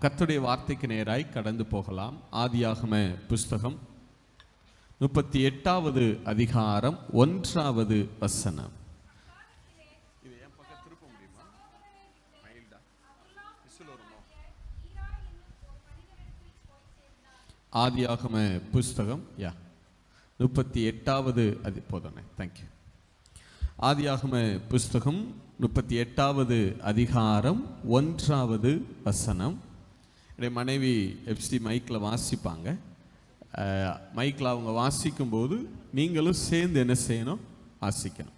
கர்த்தருடைய வார்த்தைக்கு நேராய் கடந்து போகலாம். ஆதியாகம புஸ்தகம் 38வது அதிகாரம் 1வது வசனம். ஆதியாகம புஸ்தகம் 38வது போதனை. தேங்க்யூ. ஆதியாகம புஸ்தகம் 38வது அதிகாரம் 1வது வசனம். என்னுடைய மனைவி எஃப்சி மைக்கில் வாசிப்பாங்க. மைக்கில் அவங்க வாசிக்கும்போது நீங்களும் சேர்ந்து என்ன செய்யணும்? வாசிக்கணும்.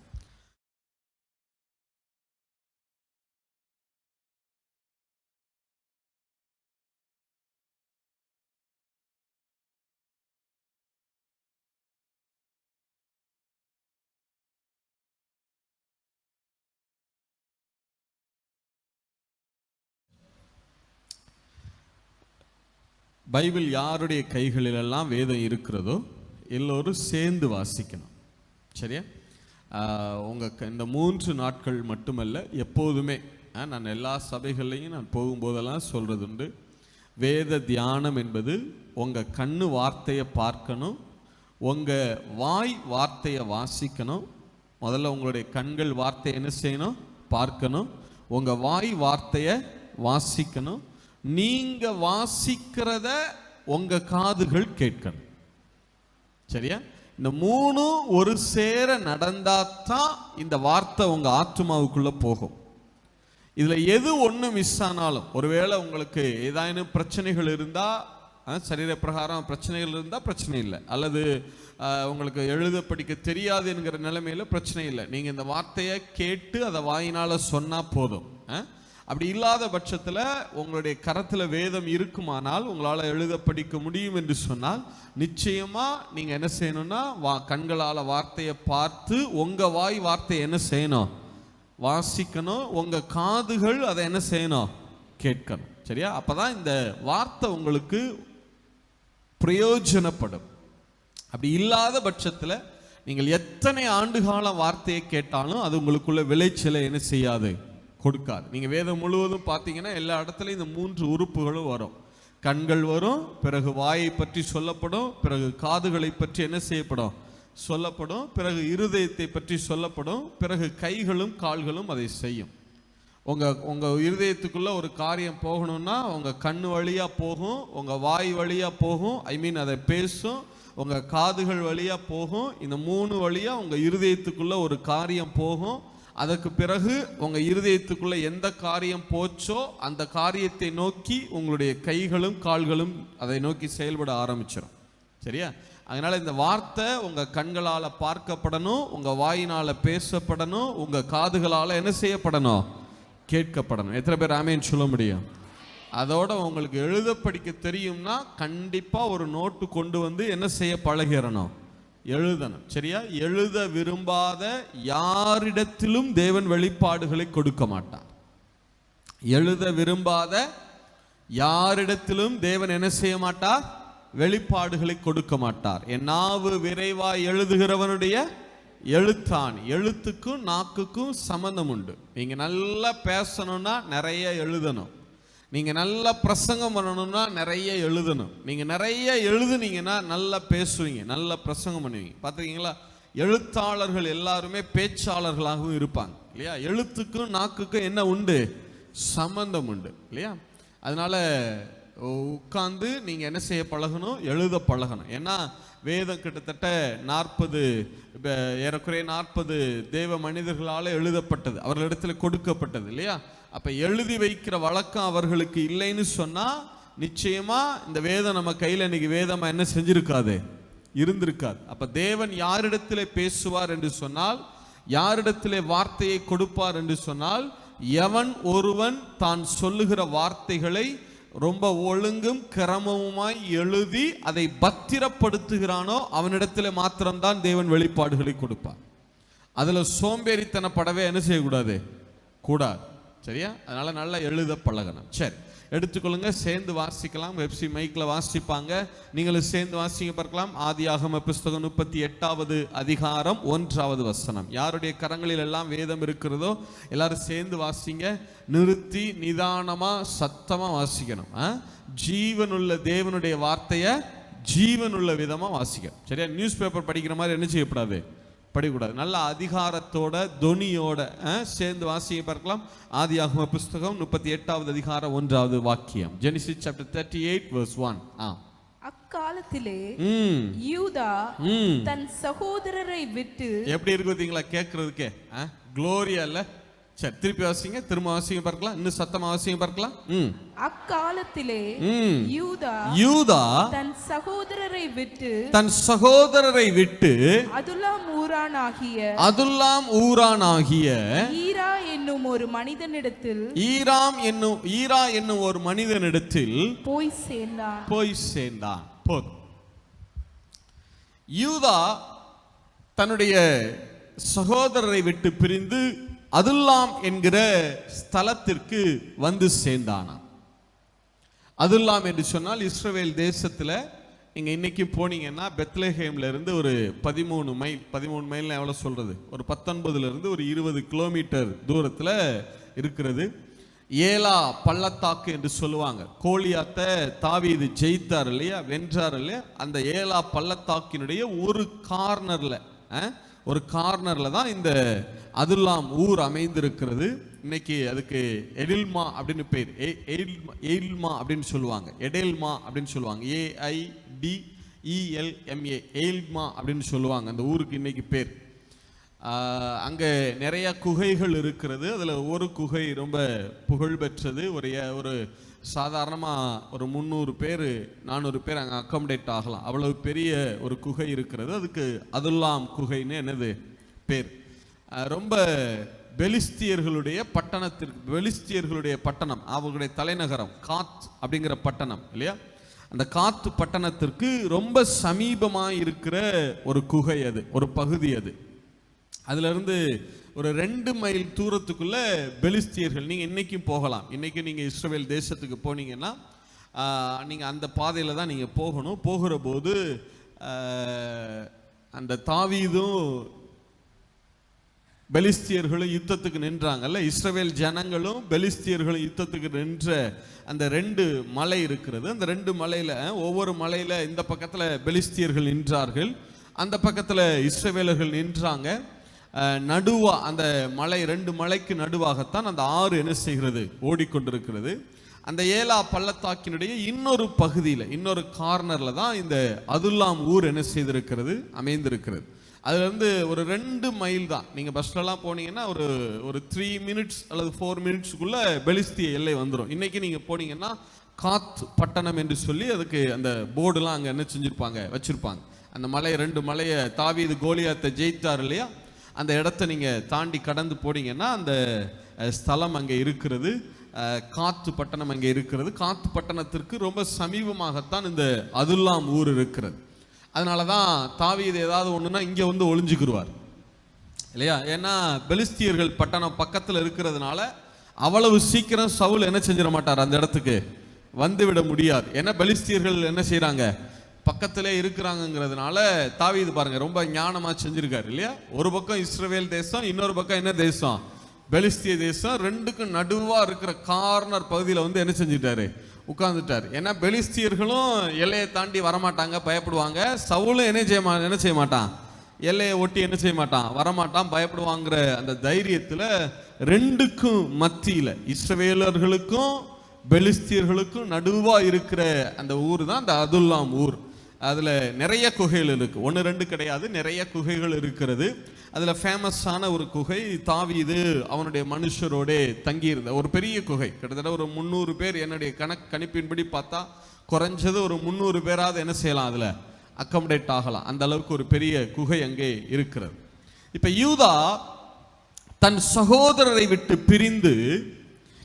பைபிள் யாருடைய கைகளிலெல்லாம் வேதம் இருக்கிறதோ எல்லோரும் சேர்ந்து வாசிக்கணும். சரியா? இந்த 3 நாட்கள் மட்டுமல்ல, எப்போதுமே நான் எல்லா சபைகள்லையும் நான் போகும்போதெல்லாம் சொல்கிறது உண்டு. வேத தியானம் என்பது உங்கள் கண்ணு வார்த்தையை பார்க்கணும், உங்கள் வாய் வார்த்தையை வாசிக்கணும். முதல்ல உங்களுடைய கண்கள் வார்த்தையை என்ன செய்யணும்? பார்க்கணும். உங்கள் வாய் வார்த்தையை வாசிக்கணும். நீங்க வாசிக்கிறத உங்க காதுகள் கேட்கணும். சரியா? இந்த 3 ஒரு சேர நடந்தாதான் இந்த வார்த்தை உங்க ஆத்மாவுக்குள்ள போகும். இதுல எது ஒண்ணு மிஸ் ஆனாலும், ஒருவேளை உங்களுக்கு ஏதாயினும் பிரச்சனைகள் இருந்தா, சரீர பிரகாரம் பிரச்சனைகள் இருந்தா பிரச்சனை இல்லை, அல்லது உங்களுக்கு எழுத படிக்க தெரியாது என்கிற நிலைமையில பிரச்சனை இல்லை. நீங்க இந்த வார்த்தையை கேட்டு அதை வாயினால சொன்னா போதும். அப்படி இல்லாத பட்சத்தில் உங்களுடைய கரத்தில் வேதம் இருக்குமானால், உங்களால் எழுத படிக்க முடியும் என்று சொன்னால், நிச்சயமாக நீங்கள் என்ன செய்யணும்னா, கண்களால் வார்த்தையை பார்த்து உங்கள் வாய் வார்த்தையை என்ன செய்யணும்? வாசிக்கணும். உங்கள் காதுகள் அதை என்ன செய்யணும்? கேட்கணும். சரியா? அப்போ தான் இந்த வார்த்தை உங்களுக்கு பிரயோஜனப்படும். அப்படி இல்லாத பட்சத்தில் நீங்கள் எத்தனை ஆண்டுகால வார்த்தையை கேட்டாலும் அது உங்களுக்குள்ள விளைச்சலை என்ன செய்யாது? கொடுக்காது. நீங்கள் வேதம் முழுவதும் பார்த்தீங்கன்னா எல்லா இடத்துலையும் இந்த 3 உறுப்புகளும் வரும். கண்கள் வரும், பிறகு வாயை பற்றி சொல்லப்படும், பிறகு காதுகளை பற்றி என்ன செய்யப்படும்? சொல்லப்படும், பிறகு இருதயத்தை பற்றி சொல்லப்படும், பிறகு கைகளும் கால்களும் அதை செய்யும். உங்கள் இருதயத்துக்குள்ள ஒரு காரியம் போகணும்னா உங்கள் கண் வழியாக போகும், உங்கள் வாய் வழியாக போகும், அதை பேசும், உங்கள் காதுகள் வழியாக போகும். இந்த 3 வழியாக உங்கள் இருதயத்துக்குள்ள ஒரு காரியம் போகும். அதற்கு பிறகு உங்கள் இருதயத்துக்குள்ளே எந்த காரியம் போச்சோ அந்த காரியத்தை நோக்கி உங்களுடைய கைகளும் கால்களும் அதை நோக்கி செயல்பட ஆரம்பிச்சிடும். சரியா? அதனால் இந்த வார்த்தை உங்கள் கண்களால் பார்க்கப்படணும், உங்கள் வாயினால் பேசப்படணும், உங்கள் காதுகளால் என்ன செய்யப்படணும்? கேட்கப்படணும். எத்தனை பேர் ஆமேன்னு சொல்ல முடியும்? அதோட உங்களுக்கு எழுத படிக்க தெரியும்னா கண்டிப்பாக ஒரு நோட்டு கொண்டு வந்து என்ன செய்ய பழகிறணும்? எழுதணும். சரியா? எழுத விரும்பாத யாரிடத்திலும் தேவன் வெளிப்பாடுகளை கொடுக்க மாட்டார். எழுத விரும்பாத யாரிடத்திலும் தேவன் என்ன செய்ய மாட்டார்? வெளிப்பாடுகளை கொடுக்க மாட்டார். என் நாவு விரைவாய் எழுதுகிறவனுடைய எழுத்தாணி. எழுத்துக்கும் நாக்குக்கும் சம்பந்தம் உண்டு. நீங்க நல்லா பேசணும்னா நிறைய எழுதணும். நீங்கள் நல்லா பிரசங்கம் பண்ணணும்னா நிறைய எழுதணும். நீங்கள் நிறைய எழுதுனீங்கன்னா நல்லா பேசுவீங்க, நல்லா பிரசங்கம் பண்ணுவீங்க. பார்த்துருக்கீங்களா? எழுத்தாளர்கள் எல்லாருமே பேச்சாளர்களாகவும் இருப்பாங்க இல்லையா? எழுத்துக்கும் நாக்குக்கும் என்ன உண்டு? சம்பந்தம் உண்டு இல்லையா? அதனால உட்கார்ந்து நீங்கள் என்ன செய்ய பழகணும்? எழுத பழகணும். ஏன்னா வேதம் கிட்டத்தட்ட 40 ஏறக்குறைய 40 தேவ மனிதர்களால் எழுதப்பட்டது, அவர்களிடத்தில் கொடுக்கப்பட்டது இல்லையா? அப்போ எழுதி வைக்கிற வழக்கம் அவர்களுக்கு இல்லைன்னு சொன்னால் நிச்சயமா இந்த வேதம் நம்ம கையில் இன்னைக்கு வேதமாக என்ன செஞ்சிருக்காது? இருந்திருக்காது. அப்போ தேவன் யாரிடத்திலே பேசுவார் என்று சொன்னால், யாரிடத்திலே வார்த்தையை கொடுப்பார் என்று சொன்னால், எவன் ஒருவன் தான் சொல்லுகிற வார்த்தைகளை ரொம்ப ஒழுங்கும் கிரமமுமாய் எழுதி அதை பத்திரப்படுத்துகிறானோ அவனிடத்தில் மாத்திரம்தான் தேவன் வெளிப்பாடுகளை கொடுப்பார். அதில் சோம்பேறித்தனப்படவே என்ன செய்யக்கூடாது? கூடாது. சரியா? அதனால நல்லா எழுத பழகணும். சரி, எடுத்துக்கொள்ளுங்க, சேர்ந்து வாசிக்கலாம். வெப்சி மைக்கில் வாசிப்பாங்க, நீங்களும் சேர்ந்து வாசிங்க பார்க்கலாம். ஆதியாகம புஸ்தகம் 38வது அதிகாரம் 1வது வசனம். யாருடைய கரங்களில் எல்லாம் வேதம் இருக்கிறதோ எல்லாரும் சேர்ந்து வாசிங்க. நிறுத்தி நிதானமா சத்தமா வாசிக்கணும். ஜீவனுள்ள தேவனுடைய வார்த்தையை ஜீவனுள்ள விதமா வாசிக்கணும். சரியா? நியூஸ் பேப்பர் படிக்கிற மாதிரி என்ன செய்யக்கூடாது, படிக்கூடாது. நல்ல அதிகாரத்தோட தொனியோட சேர்ந்து வாசிக்க பார்க்கலாம். ஆதியாகம புஸ்தகம் 38வது அதிகாரம் 1வது வாக்கியம். Genesis chapter 38 verse 1. அக்காலத்திலே யூதா தன் சகோதரரை விட்டு, எப்படி இருக்கு பாத்தீங்களா கேக்குறதுக்கே? குளோரியா இல்ல? சரி, திருப்பி வாசிங்க, திரும்ப வாசிங்க பார்க்கலாம், இன்னும் சத்தமா வாசிங்க பார்க்கலாம். அக்காலத்திலே யூதா தன் சகோதரரை விட்டு அதுல்லாம் ஊரானாகிய ஈரா என்னும் ஒரு மனிதனிடத்தில் போய் சேர்ந்தான். போதும். யூதா தன்னுடைய சகோதரரை விட்டு பிரிந்து அதுல்லாம் என்கிற ஸ்தலத்திற்கு வந்து சேர்ந்தானாம். அதுல்லாம் என்று சொன்னால் இஸ்ரவேல் தேசத்துல நீங்க இன்னைக்கு போனீங்கன்னா பெத்லஹேம்ல இருந்து ஒரு 13 மைல் எவ்வளவு சொல்றது, ஒரு 19 இருந்து ஒரு 20 கிலோமீட்டர் தூரத்துல இருக்கிறது. ஏலா பள்ளத்தாக்கு என்று சொல்லுவாங்க. கோலியாத்தை தாவீது ஜெயித்தார் இல்லையா, வென்றார் இல்லையா, அந்த ஏலா பள்ளத்தாக்கினுடைய ஒரு கார்னர்ல தான் இந்த அதுல்லாம் ஊர் அமைந்திருக்கிறது. இன்னைக்கு அதுக்கு எடில்மா அப்படின்னு பேர், எயில்மா அப்படின்னு சொல்லுவாங்க, எடேல்மா அப்படின்னு சொல்லுவாங்க, AIDELMA, எயில்மா அப்படின்னு சொல்லுவாங்க அந்த ஊருக்கு இன்னைக்கு பேர். அங்கே நிறைய குகைகள் இருக்கிறது. அதில் ஒரு குகை ரொம்ப புகழ்பெற்றது. ஒரு சாதாரணமாக ஒரு 300 பேர் 400 பேர் அங்கே அக்காமடேட் ஆகலாம், அவ்வளவு பெரிய ஒரு குகை இருக்கிறது. அதுக்கு அதுல்லாம் குகைன்னு என்னது பேர். ரொம்ப பெலிஸ்தியர்களுடைய பட்டணம், அவர்களுடைய தலைநகரம் காத் அப்படிங்கிற பட்டணம் இல்லையா, அந்த காத்து பட்டணத்திற்கு ரொம்ப சமீபமாக இருக்கிற ஒரு குகை, அது ஒரு பகுதி. அதுல இருந்து ஒரு 2 மைல் தூரத்துக்குள்ள பெலிஸ்தியர்கள். நீங்க இன்னைக்கும் போகலாம். இன்னைக்கு நீங்க இஸ்ரவேல் தேசத்துக்கு போனீங்கன்னா நீங்க அந்த பாதையில தான் நீங்க போகணும். போகிற போது அந்த தாவீதும் பெலிஸ்தியர்களும் யுத்தத்துக்கு நின்றாங்கல்ல, இஸ்ரவேல் ஜனங்களும் பெலிஸ்தியர்களும் யுத்தத்துக்கு நின்ற அந்த 2 மலை இருக்கிறது. அந்த 2 மலையில ஒவ்வொரு மலையில இந்த பக்கத்துல பெலிஸ்தியர்கள் நின்றார்கள், அந்த பக்கத்துல இஸ்ரவேலர்கள் நின்றாங்க. நடுவா அந்த மலை 2 மலைக்கு நடுவாகத்தான் அந்த ஆறு என்ன செய்கிறது, ஓடிக்கொண்டிருக்கிறது. அந்த ஏலா பள்ளத்தாக்கினுடைய இன்னொரு பகுதியில் இன்னொரு கார்னர்ல தான் இந்த அதுல்லாம் ஊர் என்ன செய்திருக்கிறது, அமைந்திருக்கிறது. அதுல இருந்து ஒரு 2 மைல் தான். நீங்க பஸ்லலாம் போனீங்கன்னா ஒரு 3 மினிட்ஸ் அல்லது 4 மினிட்ஸ்க்குள்ள பெலிஸ்திய எல்லை வந்துடும். இன்னைக்கு நீங்க போனீங்கன்னா காத் பட்டணம் என்று சொல்லி அதுக்கு அந்த போர்டுலாம் அங்க என்ன செஞ்சிருப்பாங்க, வச்சிருப்பாங்க. அந்த மலை 2 மலையை தாவீது கோலியாத்தை ஜெயித்தார் இல்லையா, அந்த இடத்த நீங்க தாண்டி கடந்து போனீங்கன்னா அந்த ஸ்தலம் அங்கே இருக்கிறது. காத்து பட்டணம் அங்கே இருக்கிறது. காத்து பட்டணத்திற்கு ரொம்ப சமீபமாகத்தான் இந்த அதுல்லாம் ஊர் இருக்கிறது. அதனாலதான் தாவீது ஏதாவது ஒண்ணுன்னா இங்க வந்து ஒளிஞ்சுக்குருவார் இல்லையா. ஏன்னா பெலிஸ்தியர்கள் பட்டணம் பக்கத்துல இருக்கிறதுனால அவ்வளவு சீக்கிரம் சவுல் என்ன செஞ்சிட மாட்டார், அந்த இடத்துக்கு வந்து விட முடியாது. ஏன்னா பெலிஸ்தியர்கள் என்ன செய்யறாங்க, பக்கத்திலே இருக்கிறாங்கிறதுனால தாவீது பாருங்க ரொம்ப ஞானமா செஞ்சிருக்காரு இல்லையா. ஒரு பக்கம் இஸ்ரவேல் தேசம், இன்னொரு பக்கம் என்ன தேசம், பெலிஸ்திய தேசம். 2க்கும் நடுவா இருக்கிற கார்னர் பகுதியில் வந்து என்ன செஞ்சுட்டாரு, உட்கார்ந்துட்டார். ஏன்னா பெலிஸ்தியர்களும் எல்லையை தாண்டி வரமாட்டாங்க, பயப்படுவாங்க. சவுலும் என்ன செய்ய மாட்டான், எல்லையை ஒட்டி என்ன செய்ய மாட்டான், வரமாட்டான், பயப்படுவாங்கிற அந்த தைரியத்துல 2க்கும் மத்தியில இஸ்ரவேலர்களுக்கும் பெலிஸ்தியர்களுக்கும் நடுவா இருக்கிற அந்த ஊர் தான் அந்த அதுல்லாம் ஊர். அதுல நிறைய குகைகள் இருக்கு, 1 2 கிடையாது, நிறைய குகைகள் இருக்கிறது. அதுல ஃபேமஸான ஒரு குகை தாவீது அவனுடைய மனுஷரோட தங்கியிருந்த ஒரு பெரிய குகை. கிட்டத்தட்ட ஒரு 300 பேர், என்னுடைய கணிப்பின்படி பார்த்தா குறைஞ்சது ஒரு 300 பேராவது என்ன செய்யலாம், அதுல அக்கமடேட் ஆகலாம். அந்த அளவுக்கு ஒரு பெரிய குகை அங்கே இருக்கிறது. இப்ப யூதா தன் சகோதரரை விட்டு பிரிந்து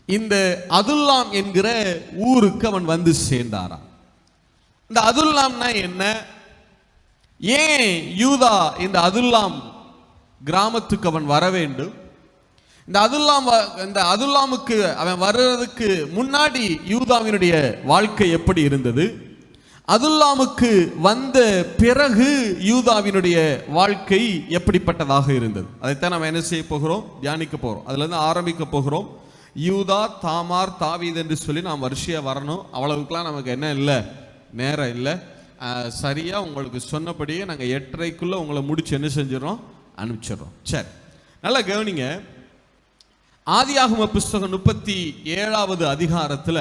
இந்த அதுல்லாம் என்கிற ஊருக்கு அவன் வந்து சேர்ந்தாராம். இந்த அதுல்லாம்னா என்ன, ஏன் யூதா இந்த அதுல்லாம் கிராமத்துக்கு அவன் வர வேண்டும், இந்த அதுல்லாமுக்கு அவன் வர்றதுக்கு முன்னாடி யூதாவினுடைய வாழ்க்கை எப்படி இருந்தது, அதுல்லாமுக்கு வந்த பிறகு யூதாவினுடைய வாழ்க்கை எப்படிப்பட்டதாக இருந்தது, அதைத்தான் நம்ம என்ன செய்ய போகிறோம், தியானிக்க போகிறோம். அதுல இருந்து ஆரம்பிக்க போகிறோம். யூதா, தாமார், தாவீது என்று சொல்லி நாம் வரிசையா வரணும். அவ்வளவுக்குலாம் நமக்கு என்ன இல்லை, நேரம் இல்லை. சரியா உங்களுக்கு சொன்னபடியே நாங்கள் 8:30க்குள்ள உங்களை முடிச்சு என்ன செஞ்சிடறோம், அனுப்பிச்சிடறோம். சரி, நல்லா கவனிங்க. ஆதியாகம புஸ்தகம் 37வது அதிகாரத்தில்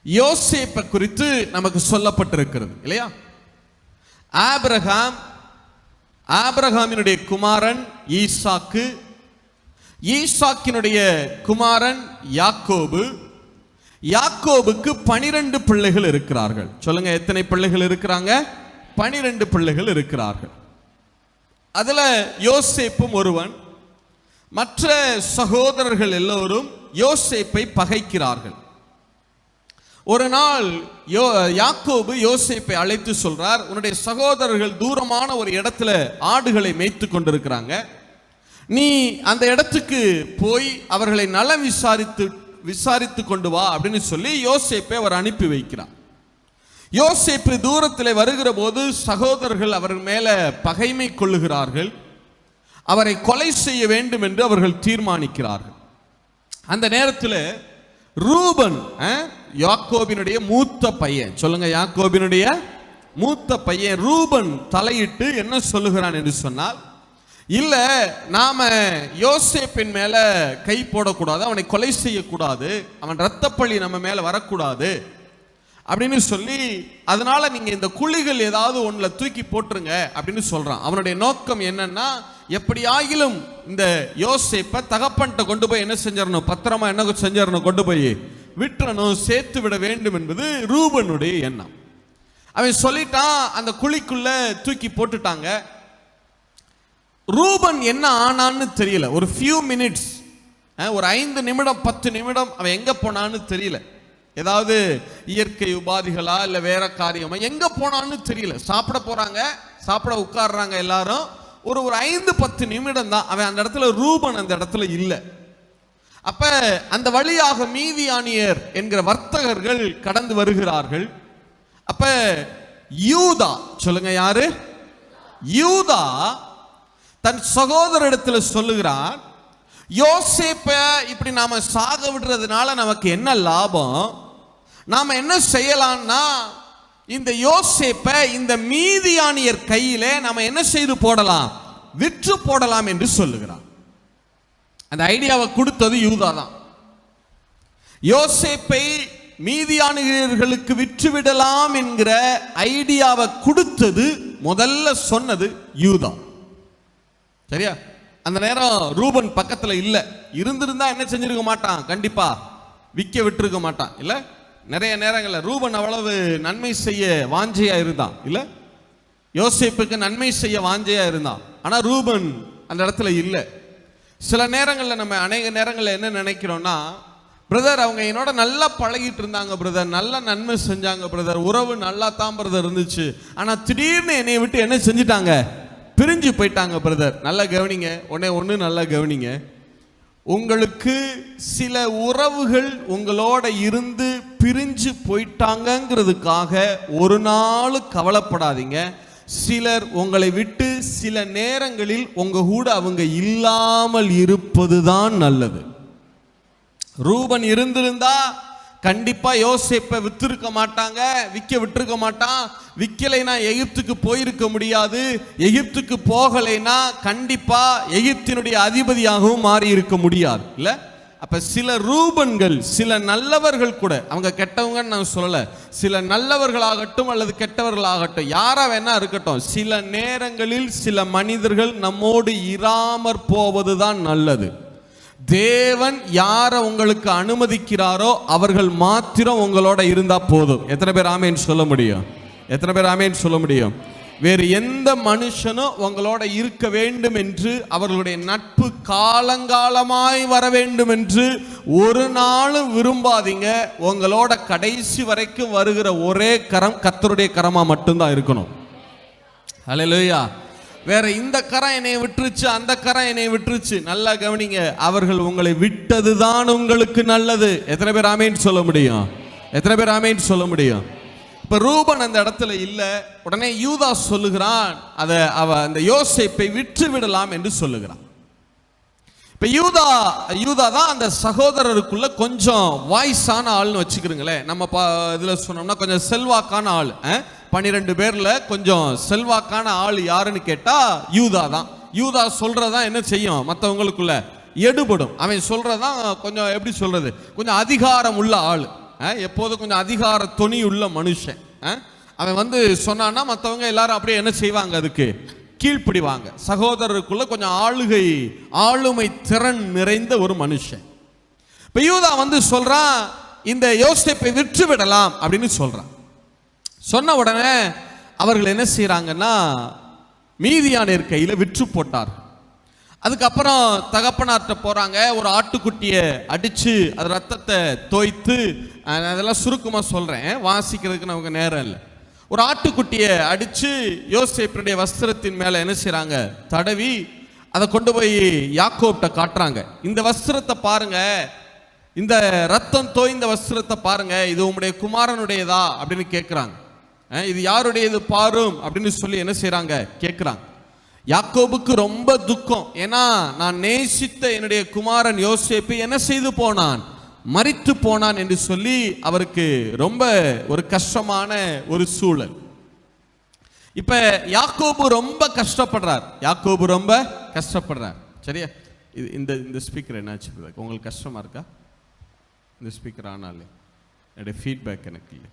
யோசேப்பை குறித்து நமக்கு சொல்லப்பட்டிருக்கிறது இல்லையா? ஆபிரகாமினுடைய குமாரன் ஈசாக்கு, ஈசாக்கினுடைய குமாரன் யாக்கோபு, யாக்கோபுக்கு 12 பிள்ளைகள் இருக்கிறார்கள். சொல்லுங்க, எத்தனை பிள்ளைகள் இருக்கிறாங்க? 12 பிள்ளைகள் இருக்கிறார்கள். அதுல யோசேப்பும் ஒருவன். மற்ற சகோதரர்கள் எல்லோரும் யோசேப்பை பகைக்கிறார்கள். ஒரு நாள் யாக்கோபு யோசேப்பை அழைத்து சொல்றார், உன்னுடைய சகோதரர்கள் தூரமான ஒரு இடத்துல ஆடுகளை மேய்த்து கொண்டிருக்கிறாங்க, நீ அந்த இடத்துக்கு போய் அவர்களை நலம் விசாரித்து கொண்டு வா அப்படின்னு சொல்லி யோசேப்பை அவர் அனுப்பி வைக்கிறார். யோசேப்பு தூரத்தில் வருகிற போது சகோதரர்கள் அவர் மேல பகைமை கொள்ளுகிறார்கள், அவரை கொலை செய்ய வேண்டும் என்று அவர்கள் தீர்மானிக்கிறார்கள். அந்த நேரத்தில் ரூபன், யாக்கோபினுடைய மூத்த பையன், சொல்லுங்க, யாக்கோபினுடைய மூத்த பையன் ரூபன் தலையிட்டு என்ன சொல்லுகிறான் என்று சொன்னால், இல்ல நாம யோசேப்பின் மேல கை போடக்கூடாது, அவனை கொலை செய்யக்கூடாது, அவன் இரத்தப்பழி நம்ம மேல வரக்கூடாது அப்படின்னு சொல்லி, அதனால நீங்க இந்த குழிகள் ஏதாவது ஒண்ணுல தூக்கி போட்டுருங்க அப்படின்னு சொல்றான். அவனுடைய நோக்கம் என்னன்னா, எப்படி ஆகிலும் இந்த யோசேப்பை தகப்பன்ட்ட கொண்டு போய் என்ன செஞ்சிடணும், பத்திரமா என்ன செஞ்சிடணும், கொண்டு போய் விட்டுறணும், சேர்த்து விட வேண்டும் என்பது ரூபனுடைய எண்ணம். அவன் சொல்லிட்டான், அந்த குழிக்குள்ள தூக்கி போட்டுட்டாங்க. ரூபன் என்ன ஆனான்னு தெரியல. ஒரு ஃபியூ மினிட்ஸ், ஒரு 5 நிமிடம் 10 நிமிடம் அவன் எங்க போனான்னு தெரியல. ஏதாவது இயற்கை உபாதிகளா இல்ல வேற காரியமா, எங்க போனான்னு தெரியல. சாப்பிட போறாங்க, சாப்பிட உட்கார்றாங்க எல்லாரும். ஒரு 5-10 நிமிடம் தான் அவன் அந்த இடத்துல, ரூபன் அந்த இடத்துல இல்லை. அப்ப அந்த வழியாக மீதியானியர் என்கிற வர்த்தகர்கள் கடந்து வருகிறார்கள். அப்ப யூதா, சொல்லுங்க யாரு, யூதா தன் சகோதரிடத்துல சொல்லுகிறான், யோசேப்பை இப்படி நாம சாக விடுறதுனால நமக்கு என்ன லாபம், நாம என்ன செய்யலாம்னா இந்த யோசேப்பை இந்த மீதியானியர் கையிலே நாம என்ன செய்து போடலாம், விற்று போடலாம் என்று சொல்லுகிறான். அந்த ஐடியாவை கொடுத்தது யூதா தான். யோசேப்பை மீதியானியர்களுக்கு விற்றுவிடலாம் என்கிற ஐடியாவை கொடுத்தது, முதல்ல சொன்னது யூதா. சரியா? அந்த நேரம் ரூபன் பக்கத்துல இல்ல. இருந்திருந்தா என்ன செஞ்சிருக்க மாட்டான், கண்டிப்பா விற்க விட்டுருக்க மாட்டான். இல்ல, நிறைய நேரங்களில் ரூபன் அவ்வளவு நன்மை செய்ய வாஞ்சையா இருந்தான். இல்ல, யோசேப்புக்கு நன்மை செய்ய வாஞ்சையா இருந்தான். ஆனா ரூபன் அந்த இடத்துல இல்ல. சில நேரங்களில் நம்ம அநேக நேரங்களில் என்ன நினைக்கிறோம்னா, பிரதர் அவங்க என்னோட நல்லா பழகிட்டு இருந்தாங்க பிரதர், நல்ல நன்மை செஞ்சாங்க பிரதர், உறவு நல்லா தான் பிரதர் இருந்துச்சு, ஆனா திடீர்னு என்னை விட்டு என்ன செஞ்சிட்டாங்க, பிரிஞ்சு போயிட்டாங்க பிரதர். நல்லா கவனிங்க, ஒண்ணு நல்லா கவனிங்க. உங்களுக்கு சில உறவுகள் உங்களோட இருந்து பிரிஞ்சு போயிட்டாங்கிறதுக்காக ஒரு நாள் கவலைப்படாதீங்க. சிலர் உங்களை விட்டு சில நேரங்களில் உங்க கூட அவங்க இல்லாமல் இருப்பதுதான் நல்லது. ரூபன் இருந்திருந்தா கண்டிப்பா யோசேப்பை வித்திருக்க மாட்டாங்க, விற்க விட்டுருக்க மாட்டான். விற்கலைனா எகிப்துக்கு போயிருக்க முடியாது, எகிப்துக்கு போகலைனா கண்டிப்பா எகிப்தினுடைய அதிபதியாகவும் மாறி இருக்க முடியாது. இல்ல, அப்ப சில ரூபன்கள், சில நல்லவர்கள் கூட, அவங்க கெட்டவங்கன்னு நான் சொல்லல, சில நல்லவர்களாகட்டும் அல்லது கெட்டவர்களாகட்டும், யாரா வேணா இருக்கட்டும், சில நேரங்களில் சில மனிதர்கள் நம்மோடு இராமற் போவதுதான் நல்லது. தேவன் யாரை உங்களுக்கு அனுமதிக்கிறாரோ அவர்கள் மாத்திரம் உங்களோட இருந்தா போதும். எத்தனை பேர் ஆமேன் சொல்ல முடியும்? எத்தனை பேர் ஆமேன் சொல்ல முடியும்? வேறு எந்த மனுஷனும் உங்களோட இருக்க வேண்டும் என்று, அவர்களுடைய நட்பு காலங்காலமாய் வர வேண்டும் என்று ஒரு நாளும் விரும்பாதீங்க. உங்களோட கடைசி வரைக்கும் வருகிற ஒரே கரம் கர்த்தருடைய கரமா மட்டும்தான் இருக்கணும். ஹல்லேலூயா. வேற இந்த கரம் என்னை விட்டுருச்சு, அந்த கரம் என்னை விட்டுருச்சு. நல்லா கவனிங்க, அவர்கள் உங்களை விட்டதுதான் உங்களுக்கு நல்லது. எத்தனை பேர் ஆமேன்னு சொல்ல முடியும்? எத்தனை பேர் ஆமேன்னு சொல்ல முடியும்? இப்ப ரூபன் அந்த இடத்துல இல்ல. உடனே யூதா சொல்லுகிறான், அந்த யோசேப்பை விற்று விடலாம் என்று சொல்லுகிறான். இப்ப யூதா தான் அந்த சகோதரருக்குள்ள கொஞ்சம் வாய்ஸான ஆள்னு வச்சுக்கிறீங்களேன். நம்ம இதுல சொன்னோம்னா கொஞ்சம் செல்வாக்கான ஆள். 12 பேர்ல கொஞ்சம் செல்வாக்கான ஆள் யாருன்னு கேட்டா யூதா தான். யூதா சொல்றதான் என்ன செய்யும், மற்றவங்களுக்குள்ள எடுபடும். அவன் சொல்றதான் கொஞ்சம் எப்படி சொல்றது, கொஞ்சம் அதிகாரம் உள்ள ஆள். எப்போதும் கொஞ்சம் அதிகார தொனி உள்ள மனுஷன். அவன் சொன்னான்னா மற்றவங்க எல்லாரும் அப்படியே என்ன செய்வாங்க, அதுக்கு கீழ்ப்படிவாங்க. சகோதரருக்குள்ள கொஞ்சம் ஆளுமை திறன் நிறைந்த ஒரு மனுஷன். இப்ப யூதா சொல்றான், இந்த யோசேப்பை விற்று விடலாம் அப்படின்னு சொல்றான். சொன்ன உடனே அவர்கள் என்ன செய்யறாங்கன்னா மீதியானியர் கையில விற்று போட்டார். அதுக்கப்புறம் தகப்பனார்ட்ட போறாங்க. ஒரு ஆட்டுக்குட்டியை அடிச்சு அது ரத்தத்தை தோய்த்து, அதெல்லாம் சுருக்கமா சொல்றேன், வாசிக்கிறதுக்கு நமக்கு நேரம் இல்லை. ஒரு ஆட்டுக்குட்டியை அடிச்சு யோசேப்பினுடைய வஸ்திரத்தின் மேல என்ன செய்யறாங்க, தடவி அதை கொண்டு போய் யாக்கோப்ட காட்டுறாங்க. இந்த வஸ்திரத்தை பாருங்க, இந்த ரத்தம் தோய்ந்த வஸ்திரத்தை பாருங்க, இது உங்களுடைய குமாரனுடையதா அப்படின்னு கேட்கிறாங்க. இது யாருடையது பாரும் அப்படின்னு சொல்லி என்ன செய்யறாங்க, கேட்கிறாங்க. யாக்கோபுக்கு ரொம்ப துக்கம். ஏன்னா நான் நேசித்த என்னுடைய குமாரன் யோசேப்பு என்ன செய்து போனான், மரித்து போனான் என்று சொல்லி அவருக்கு ரொம்ப ஒரு கஷ்டமான ஒரு சூழல். இப்ப யாக்கோபு ரொம்ப கஷ்டப்படுறார். சரியா? இந்த ஸ்பீக்கர் என்னாச்சு, உங்களுக்கு கஷ்டமா இருக்கா? இந்த ஸ்பீக்கர் ஆனாலே என்னுடைய ஃபீட்பேக் எனக்கு இல்லை,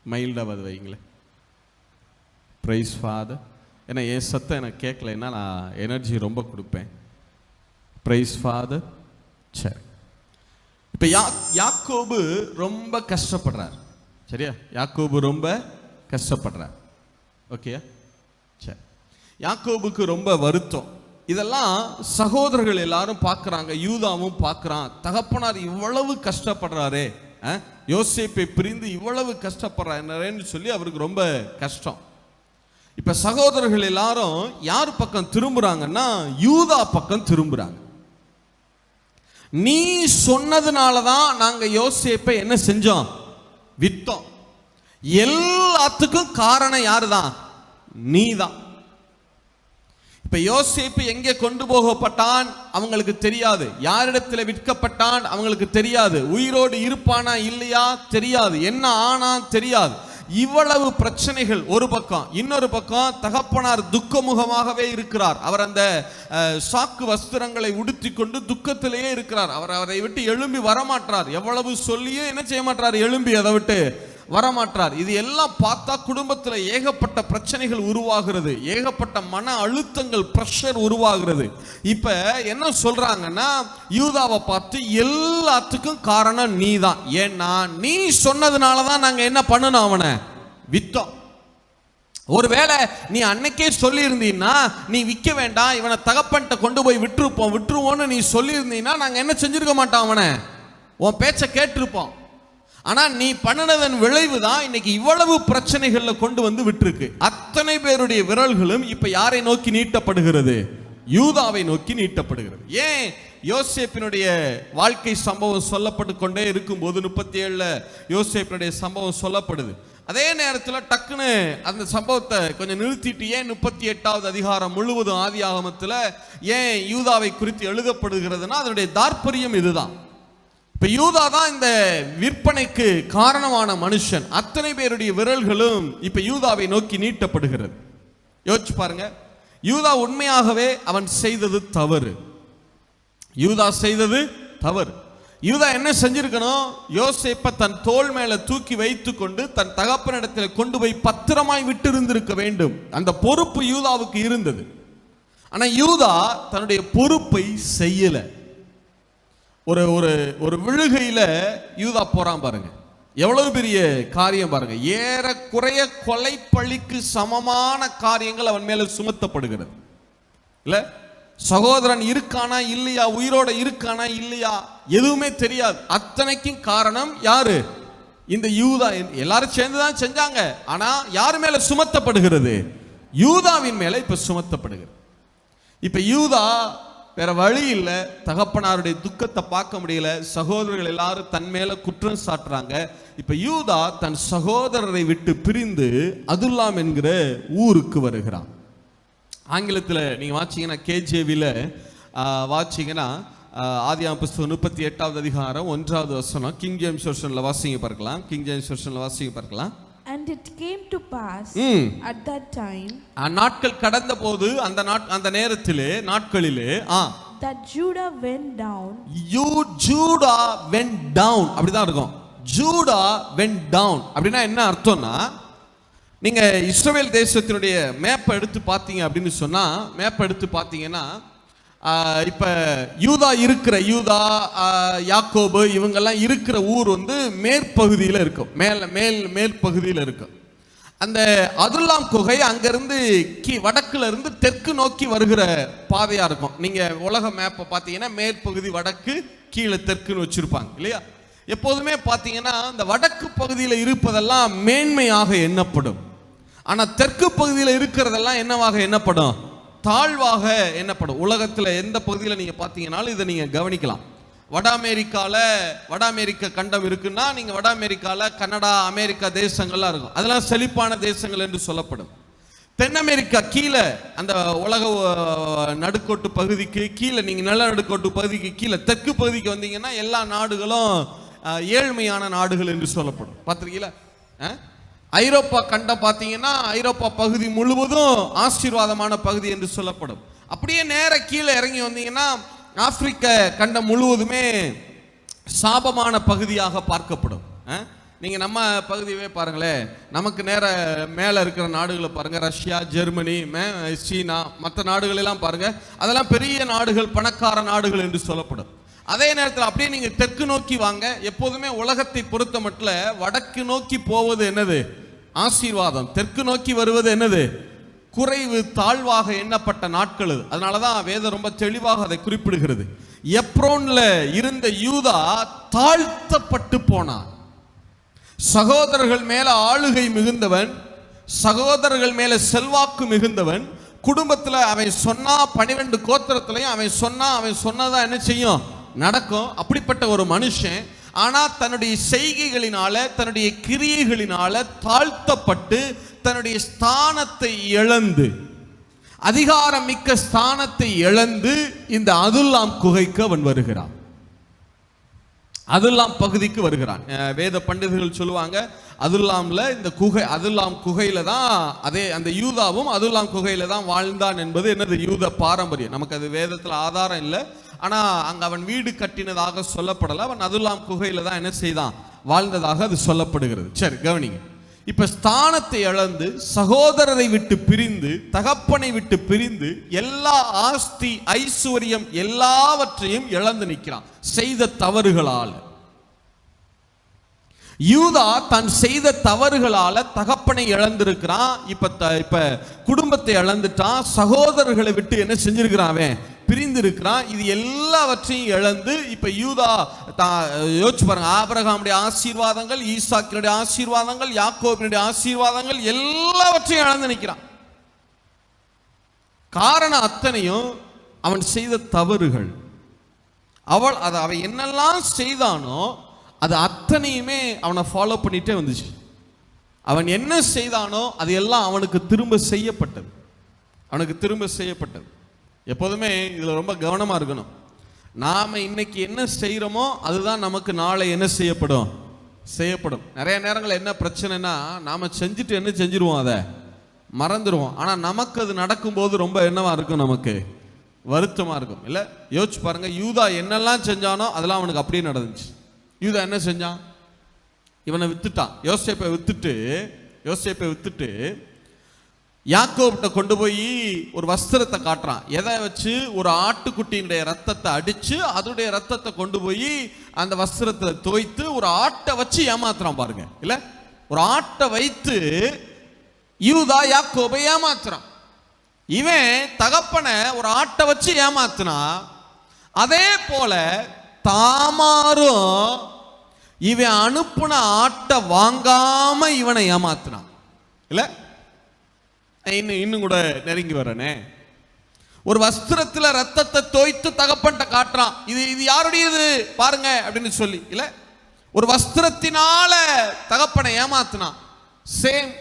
மைல்டாவது வைங்களேன். Praise Father. ஏன்னா என் சத்தம் எனக்கு கேட்கலைன்னா நான் எனர்ஜி ரொம்ப கொடுப்பேன். Praise Father. சரி, இப்போ யாக்கோபு ரொம்ப கஷ்டப்படுறார். சரியா? யாக்கோபு ரொம்ப கஷ்டப்படுறார். ஓகேயா? சரி, யாக்கோபுக்கு ரொம்ப வருத்தம். இதெல்லாம் சகோதரர்கள் எல்லாரும் பார்க்குறாங்க, யூதாவும் பார்க்குறான். தகப்பனார் இவ்வளவு கஷ்டப்படுறாரே, யோசேப்பை பிரிந்து இவ்வளவு கஷ்டப்படுறாருன்னு சொல்லி அவருக்கு ரொம்ப கஷ்டம். இப்ப சகோதரர்கள் எல்லாரும் யார் பக்கம் திரும்புறாங்கன்னா யூதா பக்கம் திரும்புறாங்க. நீ சொன்னதுனாலதான் நாங்க யோசேப்பை என்ன செஞ்சோம், வித்தோம். எல்லாத்துக்கும் காரணம் யாருதான், நீதான். இப்ப யோசேப்பு எங்கே கொண்டு போகப்பட்டான் அவங்களுக்கு தெரியாது, யாரிடத்துல விற்கப்பட்டான் அவங்களுக்கு தெரியாது, உயிரோடு இருப்பானா இல்லையா தெரியாது, என்ன ஆனா தெரியாது. இவ்வளவு பிரச்சனைகள் ஒரு பக்கம். இன்னொரு பக்கம் தகப்பனார் துக்கமுகமாகவே இருக்கிறார். அவர் அந்த சாக்கு வஸ்திரங்களை உடுத்தி கொண்டு துக்கத்திலேயே இருக்கிறார். அவரை விட்டு எழும்பி வரமாட்டார். எவ்வளவு சொல்லியே என்ன செய்ய மாட்டார், எழும்பி அதை விட்டு வரமாட்டார். இது எல்லாம் பார்த்தா குடும்பத்தில் ஏகப்பட்ட பிரச்சனைகள் உருவாகிறது, ஏகப்பட்ட மன அழுத்தங்கள், பிரஷர் உருவாகிறது. இப்ப என்ன சொல்றாங்கன்னா யூதாவை பார்த்து எல்லாத்துக்கும் காரணம் நீ தான். ஏன்னா நீ சொன்னதுனாலதான் நாங்க என்ன பண்ணணும், அவனை வித்தோம். ஒருவேளை நீ அன்னைக்கே சொல்லி இருந்தீன்னா நீ விற்க வேண்டாம், இவனை தகப்பன்ட்ட கொண்டு போய் விட்டுருவோம்னு நீ சொல்லி இருந்தீங்கன்னா நாங்க என்ன செஞ்சிருக்க மாட்டோம், அவனை உன் பேச்ச கேட்டிருப்போம். ஆனா நீ பண்ணினதன் விளைவு தான் இன்னைக்கு இவ்வளவு பிரச்சனைகள்ல கொண்டு வந்து விட்டுருக்கு. அத்தனை பேருடைய விரல்களும் இப்ப யாரை நோக்கி நீட்டப்படுகிறது, யூதாவை நோக்கி நீட்டப்படுகிறது. ஏன் யோசேப்பினுடைய வாழ்க்கை சம்பவம் சொல்லப்பட்டு கொண்டே இருக்கும் போது 37 யோசேப்பினுடைய சம்பவம் சொல்லப்படுது. அதே நேரத்தில் டக்குன்னு அந்த சம்பவத்தை கொஞ்சம் நிறுத்திட்டு ஏன் 38வது அதிகாரம் முழுவதும் ஆதியாகமத்தில் ஏன் யூதாவை குறித்து எழுதப்படுகிறதுனா அதனுடைய தாற்பயம் இதுதான். இப்ப யூதா தான் இந்த விற்பனைக்கு காரணமான மனுஷன். அத்தனை பேருடைய விரல்களும் இப்ப யூதாவை நோக்கி நீட்டப்படுகிறது. யோசிச்சு பாருங்க, யூதா உண்மையாகவே அவன் செய்தது தவறு. யூதா என்ன செஞ்சிருக்கணும், யோசேப்பை தன் தோள் மேல தூக்கி வைத்து கொண்டு தன் தகப்பனிடத்தில் கொண்டு போய் பத்திரமாய் விட்டு இருந்திருக்க வேண்டும். அந்த பொறுப்பு யூதாவுக்கு இருந்தது. ஆனா யூதா தன்னுடைய பொறுப்பை செய்யல. ஒரு ஒரு ஒரு விழுகையில யூதா போறான் பாருங்க, எவ்வளவு பெரிய காரியம் பாருங்க. ஏறக்குறைய கொலை பழிக்கு சமமான காரியங்கள் அவன் மேல சுமத்தப்படுகிறது. இல்ல சகோதரன் இருக்கானா இல்லையா, உயிரோட இருக்கானா இல்லையா எதுவுமே தெரியாது. அத்தனைக்கும் காரணம் யாரு, இந்த யூதா. எல்லாரும் சேர்ந்துதான் செஞ்சாங்க. ஆனா யாரு மேல சுமத்தப்படுகிறது, யூதாவின் மேல இப்ப சுமத்தப்படுகிறது. இப்ப யூதா வேற வழி இல்லை, தகப்பனாருடைய துக்கத்தை பார்க்க முடியல, சகோதரர்கள் எல்லாரும் தன் மேல குற்றம் சாட்டுறாங்க. இப்ப யூதா தன் சகோதரரை விட்டு பிரிந்து அதுல்லாம் என்கிற ஊருக்கு வருகிறான். ஆங்கிலத்தில் நீங்க வாட்சிங்கன்னா கேஜேவில வாட்சிங்கன்னா ஆதியாகமம் புஸ்தகம் 38வது அதிகாரம் 1வது வசனம் கிங் ஜேம்ஸ் வெர்ஷன்ல வாசிங்க பார்க்கலாம். கிங் ஜேம்ஸ் வெர்ஷன்ல வாசிங்க பார்க்கலாம். And it came to pass at that time, நாட்கள் கடந்த போது அந்த நேரத்திலே நாட்களிலே that Judah went down. Judah went down அப்படிதான் இருக்கும். Judah went down அப்படின்னா என்ன அர்த்தம்னா, நீங்க இஸ்ரவேல் தேசத்தினுடைய மேப் எடுத்து பார்த்தீங்க அப்படின்னு சொன்னா, மேப் எடுத்து பார்த்தீங்கன்னா இப்ப யூதா யாக்கோபு இவங்கெல்லாம் இருக்கிற ஊர் வந்து மேற்பகுதியில் இருக்கும், மேல் பகுதியில் இருக்கும். அந்த அதுல்லாம் குகை அங்கிருந்து வடக்குல இருந்து தெற்கு நோக்கி வருகிற பாதையா இருக்கும். நீங்க உலக மேப்பை பார்த்தீங்கன்னா மேற்பகுதி வடக்கு, கீழே தெற்குன்னு வச்சிருப்பாங்க இல்லையா? எப்போதுமே பார்த்தீங்கன்னா இந்த வடக்கு பகுதியில் இருப்பதெல்லாம் மேன்மையாக எண்ணப்படும். ஆனா தெற்கு பகுதியில் இருக்கிறதெல்லாம் என்னவாக எண்ணப்படும்? தாழ்வாக எண்ணப்படும். உலகத்தில் எந்த பகுதியில் நீங்க பார்த்தீங்கன்னாலும் இதை நீங்க கவனிக்கலாம். வட அமெரிக்க கண்டம் இருக்குன்னா நீங்க வட அமெரிக்கால கனடா, அமெரிக்கா தேசங்கள்லாம் இருக்கும், அதெல்லாம் செழிப்பான தேசங்கள் என்று சொல்லப்படும். தென் அமெரிக்கா கீழே அந்த உலக நடுக்கோட்டு பகுதிக்கு கீழே, நீங்க நிலநடுக்கோட்டு பகுதிக்கு கீழே தெற்கு பகுதிக்கு வந்தீங்கன்னா எல்லா நாடுகளும் ஏழ்மையான நாடுகள் என்று சொல்லப்படும். பார்த்திருக்கீங்களா? ஐரோப்பா கண்டம் பார்த்தீங்கன்னா ஐரோப்பா பகுதி முழுவதும் ஆசீர்வாதமான பகுதி என்று சொல்லப்படும். அப்படியே நேர கீழே இறங்கி வந்தீங்கன்னா ஆப்பிரிக்க கண்டம் முழுவதுமே சாபமான பகுதியாக பார்க்கப்படும். நீங்க நம்ம பகுதியவே பாருங்களேன், நமக்கு நேர மேல இருக்கிற நாடுகளை பாருங்க, ரஷ்யா, ஜெர்மனி, சீனா, மற்ற நாடுகள் எல்லாம் பாருங்க, அதெல்லாம் பெரிய நாடுகள், பணக்கார நாடுகள் என்று சொல்லப்படும். அதே நேரத்தில் அப்படியே நீங்க தெற்கு நோக்கி வாங்க, எப்போதுமே உலகத்தை பொறுத்த மட்டும் வடக்கு நோக்கி போவது என்னது? ஆசீர்வாதம். தெற்கு நோக்கி வருவது என்னது? குறைவு, தாழ்வாக எண்ணப்பட்ட நாட்கள். அதனாலதான் வேதம் ரொம்ப தெளிவாக அதை குறிப்பிடுகிறது. எப்ரோன்ல இருந்த யூதா தாழ்த்தப்பட்டு போனான். சகோதரர்கள் மேல ஆளுகை மிகுந்தவன், சகோதரர்கள் மேல செல்வாக்கு மிகுந்தவன். குடும்பத்துல அவன் சொன்னா 12 கோத்திரத்திலையும் அவன் சொன்னதா என்ன செய்யும்? நடக்கும். அப்படிப்பட்ட ஒரு மனுஷன் ஆனா தன்னுடைய செய்கைகளினால, தன்னுடைய கிரியைகளினால தாழ்த்தப்பட்டு தன்னுடைய ஸ்தானத்தை இழந்து, அதிகாரம் மிக்க ஸ்தானத்தை இழந்து இந்த அதுல்லாம் குகைக்கு அவன் வருகிறான், அதுல்லாம் பகுதிக்கு வருகிறான். வேத பண்டிதர்கள் சொல்லுவாங்க, அதுல்லாம்ல இந்த குகை, அதுல்லாம் குகையில தான் அதே அந்த யூதாவும் அதுல்லாம் குகையில தான் வாழ்ந்தான் என்பது என்னது? யூத பாரம்பரியம். நமக்கு அது வேதத்துல ஆதாரம் இல்லை, ஆனா அங்க அவன் வீடு கட்டினதாக சொல்லப்படல. அவன் அதுல்லாம் குகையில தான் என்ன செய்தான்? வாழ்ந்ததாக அது சொல்லப்படுகிறது. சரி, கவனிங்க. இப்ப ஸ்தானத்தை இழந்து, சகோதரரை விட்டு பிரிந்து, தகப்பனை விட்டு பிரிந்து, எல்லா ஆஸ்தி ஐஸ்வர்யம் எல்லாவற்றையும் இழந்து நிற்கிறான் செய்த தவறுகளால். யூதா தான் செய்த தவறுகளால தகப்பனை இழந்திருக்கிறான். இப்ப குடும்பத்தை இழந்துட்டான், சகோதரர்களை விட்டு என்ன செஞ்சிருக்கிறான்? அவன் பிரிந்திருக்கிறான். இது எல்லாவற்றையும் இழந்து இப்ப யூதா யோசிச்சு பாருங்க, ஆபிரகாமுடைய ஆசீர்வாதங்கள், ஈசாக்கினுடைய ஆசீர்வாதங்கள், யாக்கோபினுடைய ஆசீர்வாதங்கள் எல்லாவற்றையும் இழந்து நிற்கிறான். காரணம் அத்தனையும் அவன் செய்த தவறுகள். அவன் என்னெல்லாம் செய்தானோ அது அத்தனையுமே அவனை ஃபாலோ பண்ணிட்டே வந்துச்சு. அவன் என்ன செய்தானோ அது எல்லாம் அவனுக்கு திரும்ப செய்யப்பட்டது. எப்போதுமே இதுல ரொம்ப கவனமா இருக்கணும். நாம இன்னைக்கு என்ன செய்யறோமோ அதுதான் நமக்கு நாளை என்ன செய்யப்படும். நிறைய நேரங்கள் என்ன பிரச்சனைனா, நாம செஞ்சுட்டு என்ன செஞ்சிருவோம்? அதை மறந்துடுவோம். ஆனா நமக்கு அது நடக்கும்போது ரொம்ப என்னவா இருக்கும்? நமக்கு வருத்தமா இருக்கும். இல்ல, யோசிச்சு பாருங்க, யூதா என்னெல்லாம் செஞ்சானோ அதெல்லாம் அவனுக்கு அப்படியே நடந்துச்சு. யூதா என்ன செஞ்சான்? இவனை வித்துட்டான். யோசேப்பை வித்துட்டு யாக்கோபிட்ட கொண்டு போய் ஒரு வஸ்திரத்தை காட்டுறான். எதை வச்சு? ஒரு ஆட்டுக்குட்டியினுடைய ரத்தத்தை அடிச்சு அதோடைய ரத்தத்தை கொண்டு போய் அந்த வஸ்திரத்தை தோய்த்து ஒரு ஆட்டை வச்சு ஏமாத்துறான். பாருங்க, இல்ல, ஒரு ஆட்டை வைத்து யூதா யாக்கோபை ஏமாத்துறான். இவன் தகப்பனை ஒரு ஆட்டை வச்சு ஏமாத்துனா, அதே போல தாமாரும் இவன் அனுப்புன ஆட்டை வாங்காம இவனை ஏமாத்தினான். இல்ல, இன்னும் கூட நெருங்கி வரனே. ஒரு வஸ்திரத்துல ரத்தத்தை தோய்த்து தகப்பன்ட்ட காட்டுறான், இது இது யாருடையது பாருங்க அப்படின்னு சொல்லி. இல்ல, ஒரு வஸ்திரத்தினால தகப்பனை ஏமாத்தினான். சேம்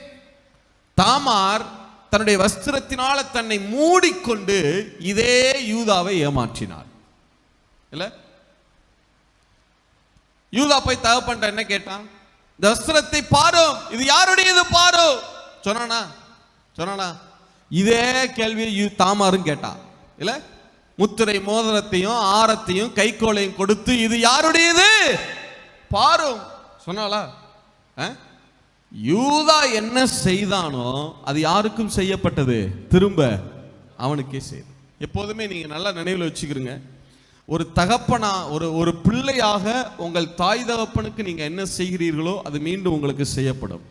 தாமார் தன்னுடைய வஸ்திரத்தினால தன்னை மூடிக்கொண்டு இதே யூதாவை ஏமாற்றினார். இல்ல, யூதா போய் தகப்பன்ட்ட என்ன கேட்டான்? இந்த வஸ்திரத்தை பாரும், இது யாருடையது பாரு சொன்னானா? இதே கேள்வியை தாமாரும் கேட்டா. இல்ல, முத்திரை மோதிரத்தையும் ஆரத்தையும் கைக்கோளையும் கொடுத்து இது யாருடையது பாரும் சொன்னாளா? யூதா என்ன செய்தானோ அது யாருக்கும் செய்யப்பட்டது, திரும்ப அவனுக்கே செய்து. எப்போதுமே நீங்க நல்லா நினைவில் வச்சுக்கிறீங்க, ஒரு தகப்பனா ஒரு பிள்ளையாக உங்கள் தாய் தகப்பனுக்கு நீங்க என்ன செய்கிறீர்களோ அது மீண்டும் உங்களுக்கு செய்யப்படும்.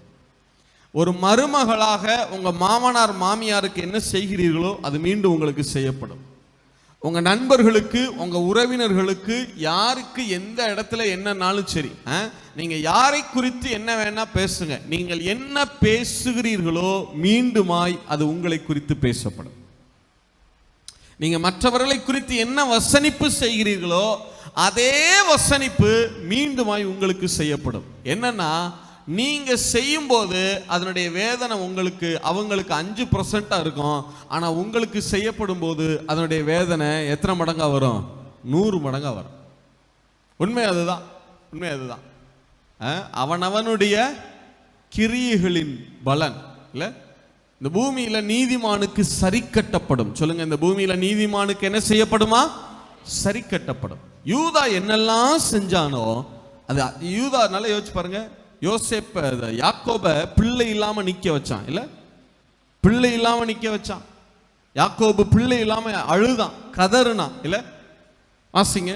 ஒரு மருமகளாக உங்க மாமனார் மாமியாருக்கு என்ன செய்கிறீர்களோ அது மீண்டும் உங்களுக்கு செய்யப்படும். உங்க நண்பர்களுக்கு, உங்க உறவினர்களுக்கு, யாருக்கு எந்த இடத்துல என்னன்னாலும் சரி, நீங்க யாரை குறித்து என்ன வேணா பேசுங்க, நீங்கள் என்ன பேசுகிறீர்களோ மீண்டுமாய் அது உங்களை குறித்து பேசப்படும். நீங்க மற்றவர்களை குறித்து என்ன வசனிப்பு செய்கிறீர்களோ அதே வசனிப்பு மீண்டுமாய் உங்களுக்கு செய்யப்படும். என்னன்னா, நீங்க செய்யும் போது அதனுடைய வேதனை உங்களுக்கு அவங்களுக்கு 5% இருக்கும். ஆனா உங்களுக்கு செய்யப்படும் போது அதனுடைய வேதனை எத்தனை மடங்கா வரும்? 100 மடங்கா வரும். உண்மை அதுதான். அவனவனுடைய கிரியைகளின் பலன். இல்ல, இந்த பூமியில நீதிமானுக்கு சரி கட்டப்படும். சொல்லுங்க, இந்த பூமியில நீதிமானுக்கு என்ன செய்யப்படுமா? சரி கட்டப்படும். யூதா என்னெல்லாம் செஞ்சானோ அது யூதானால யோசிச்சு பாருங்க. யோசேப்ப யாக்கோப பிள்ளை இல்லாம நிக்க வச்சான். இல்ல, பிள்ளை இல்லாம நிக்க வச்சான். யாக்கோபு பிள்ளை இல்லாம அழுதான், கதறுனான். இல்ல, வாசிங்க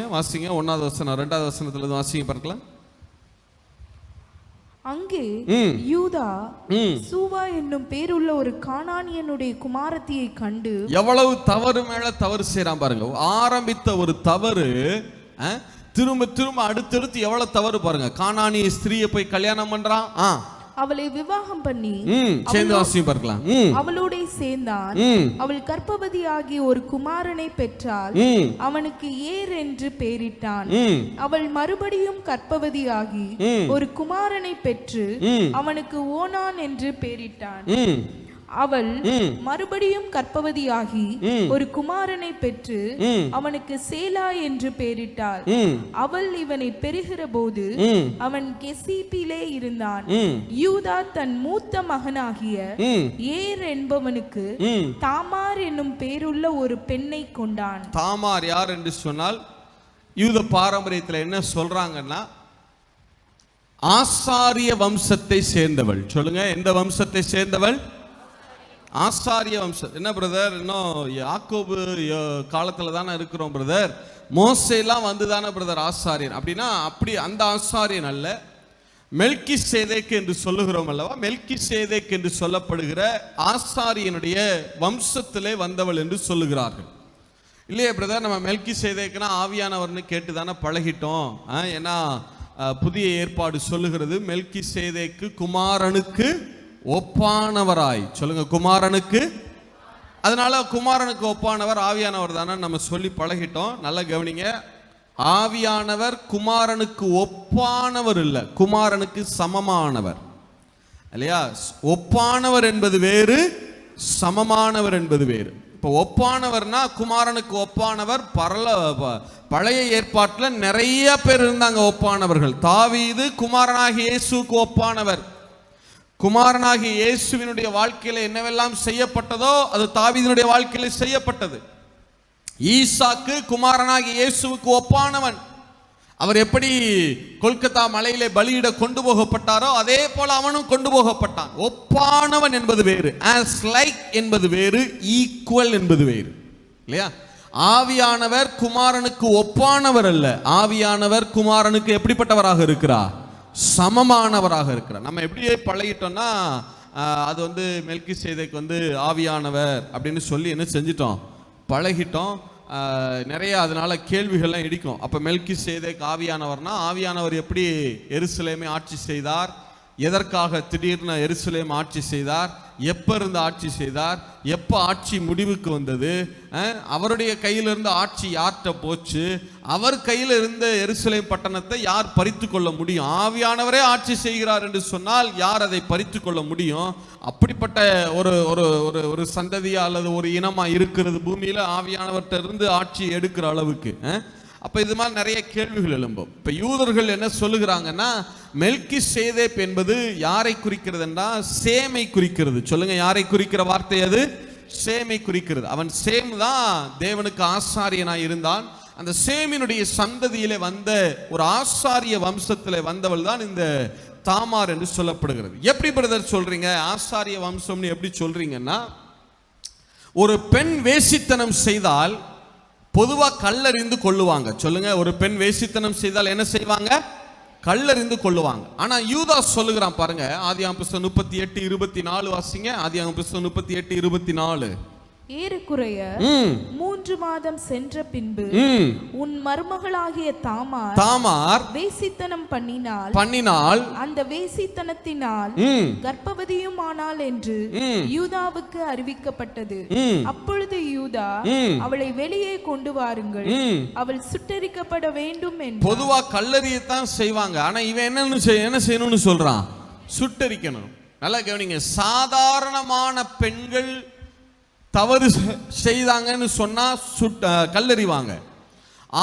1வது வசனம் 2வது வசனத்துல இருந்து வாசிங்க பார்க்கலாம். அங்கே யூதா சூவா என்னும் பேருள்ள ஒரு கானானியனுடைய குமாரத்தியை கண்டு, எவ்வளவு தவறு மேல தவறு செய்யறான் பாருங்க. ஆரம்பித்த ஒரு தவறு திரும்ப அடுத்தடுத்து எவ்வளவு தவறு பாருங்க. கானானிய ஸ்திரியை போய் கல்யாணம் பண்றான், அவளை விவாகம் பண்ணி சேர்ந்து வாசியும் பார்க்கலாம். அவளோட சேர்ந்தான். அவள் கர்ப்பவதியாகி ஒரு குமாரனை பெற்றாள். அவனுக்கு ஏர் என்று பெயரிட்டான். அவள் மறுபடியும் கர்ப்பவதியாகி ஒரு குமாரனை பெற்று அவனுக்கு ஓனான் என்று பெயரிட்டான். அவள் மறுபடியும் கர்ப்பவதியாகி ஒரு குமாரனை பெற்று அவனுக்கு சேலா என்று பெயரிட்டாள். அவள் இவனை பெறுகிற போது அவன் கெசீப்பிலே இருந்தான். யூதா தன் மூத்த மகனாகிய ஏர் என்பவனுக்கு தாமார் என்னும் பேருள்ள ஒரு பெண்ணை கொண்டான். தாமார் யார் என்று சொன்னால், யூத பாரம்பரியத்தில் என்ன சொல்றாங்கன்னா, ஆசாரிய வம்சத்தை சேர்ந்தவள். சொல்லுங்க, எந்த வம்சத்தை சேர்ந்தவள்? ஆசாரிய வம்சம். என்ன பிரதர், இன்னும் யாக்கோபு காலத்துல தானே இருக்கிறோம் பிரதர், மோசேலாம் வந்து தானே பிரதர் ஆசாரியன் அப்படின்னா? அப்படி அந்த ஆசாரியன் அல்ல. மெல்கிசேதேக் என்று சொல்லுகிறோம் அல்லவா, மெல்கிசேதேக் என்று சொல்லப்படுகிற ஆசாரியனுடைய வம்சத்திலே வந்தவள் என்று சொல்லுகிறார்கள். இல்லையே பிரதர், நம்ம மெல்கிசேதேக்னா ஆவியானவர்னு கேட்டு தானே பழகிட்டோம். ஏன்னா புதிய ஏற்பாடு சொல்லுகிறது மெல்கிசேதேக்கு குமாரனுக்கு ஒப்பானவராய். சொல்லுங்க, குமாரனுக்கு. அதனால குமாரனுக்கு ஒப்பானவர் ஆவியானவர் தானே நம்ம சொல்லி பழகிட்டோம். நல்லா கவனிங்க, ஆவியானவர் குமாரனுக்கு ஒப்பானவர் இல்ல, குமாரனுக்கு சமமானவர். இல்லையா? ஒப்பானவர் என்பது வேறு, சமமானவர் என்பது வேறு. இப்போ ஒப்பானவர்னா குமாரனுக்கு ஒப்பானவர். பழைய ஏற்பாட்டில் நிறைய பேர் இருந்தாங்க ஒப்பானவர்கள். தாவீது குமாரனாகிய இயேசுவுக்கு ஒப்பானவர். குமாரனாகிய இயேசுவினுடைய வாழ்க்கையில என்னவெல்லாம் செய்யப்பட்டதோ அது தாவீதினுடைய வாழ்க்கையில செய்யப்பட்டது. ஈசாக்கு குமாரனாகிய இயேசுவுக்கு ஒப்பானவன். அவர் எப்படி கொல்கத்தா மலையிலே பலியிட கொண்டு போகப்பட்டாரோ அதே போல அவனும் கொண்டு போகப்பட்டான். ஒப்பானவன் என்பது வேறு, as like என்பது வேறு, ஈக்குவல் என்பது வேறு. இல்லையா? ஆவியானவர் குமாரனுக்கு ஒப்பானவர் அல்ல, ஆவியானவர் குமாரனுக்கு எப்படிப்பட்டவராக இருக்கிறார்? சமமானவராக இருக்கிறார். நம்ம எப்படியே பழகிட்டோம்னா அது வந்து மெல்கிசேதேக்கு வந்து ஆவியானவர் அப்படின்னு சொல்லி என்ன செஞ்சிட்டோம், பழகிட்டோம். நிறைய அதனால கேள்விகள்லாம் இடிக்கும். அப்போ மெல்கிசேதேக்கு ஆவியானவர்னா, ஆவியானவர் எப்படி எருசலேமை ஆட்சி செய்தார், எதற்காக திடீர்னு எருசலேம் ஆட்சி செய்தார், எப்ப இருந்து ஆட்சி செய்தார், எப்ப ஆட்சி முடிவுக்கு வந்தது, அவருடைய கையிலிருந்து ஆட்சி யார்கிட்ட போச்சு, அவர் கையில் இருந்த எருசலேம் பட்டணத்தை யார் பறித்து கொள்ள முடியும்? ஆவியானவரே ஆட்சி செய்கிறார் என்று சொன்னால் யார் அதை பறித்து கொள்ள முடியும்? அப்படிப்பட்ட ஒரு ஒரு ஒரு ஒரு சந்ததியா அல்லது ஒரு இனமா இருக்கிறது பூமியில ஆவியானவர்கிட்ட இருந்து ஆட்சி எடுக்கிற அளவுக்கு. அப்ப இது மாதிரி நிறைய கேள்விகள் எழும்பும். இப்ப யூதர்கள் என்ன சொல்லுகிறாங்கன்னா, மெல்கிசேதேக் என்பது யாரை குறிக்கிறது என்றால் சேமை குறிக்கிறது. சொல்லுங்க, யாரை குறிக்கிற வார்த்தை அது? சேமை குறிக்கிறது. அவன் சேம் தான் தேவனுக்கு ஆசாரியனாய் இருந்தான். அந்த சேமினுடைய சந்ததியிலே வந்த ஒரு ஆசாரிய வம்சத்தில் வந்தவள் தான் இந்த தாமார் என்று சொல்லப்படுகிறது. எப்படி பிரதர் சொல்றீங்க ஆசாரிய வம்சம்னு எப்படி சொல்றீங்கன்னா, ஒரு பெண் வேசித்தனம் செய்தால் பொதுவா கல்லறிந்து கொள்ளுவாங்க. சொல்லுங்க, ஒரு பெண் வேசித்தனம் செய்தால் என்ன செய்வாங்க? கல்லறிந்து கொள்ளுவாங்க. ஆனா யூதா சொல்லுகிறான் பாருங்க, ஆதியாகமம் புத்தகம் 38:24 வாசிங்க. ஆதியாகமம் புத்தகம் 38:24. ஏறக்குறைய 3 மாதம் சென்ற பின்பு உன் மருமகளாகிய தாமார் வேசித்தனம் பண்ணினாள், அந்த வேசித்தனத்தினால் கர்ப்பவதியும் ஆனாள் என்று யூதாவுக்கு அறிவிக்கப்பட்டது. அப்பொழுது யூதா, அவளை வெளியே கொண்டு வாருங்கள், அவள் சுட்டெரிக்கப்பட வேண்டும் என்று. பொதுவா கல்லறியத்தான் செய்வாங்க. ஆனா இவன் என்ன செய்யணும்னு சொல்றான்? சுட்டெரிக்கணும். நல்லா கவனிங்க, சாதாரணமான பெண்கள் தவறு செய்தாங்கன்னு சொன்னா கல்லறிவாங்க.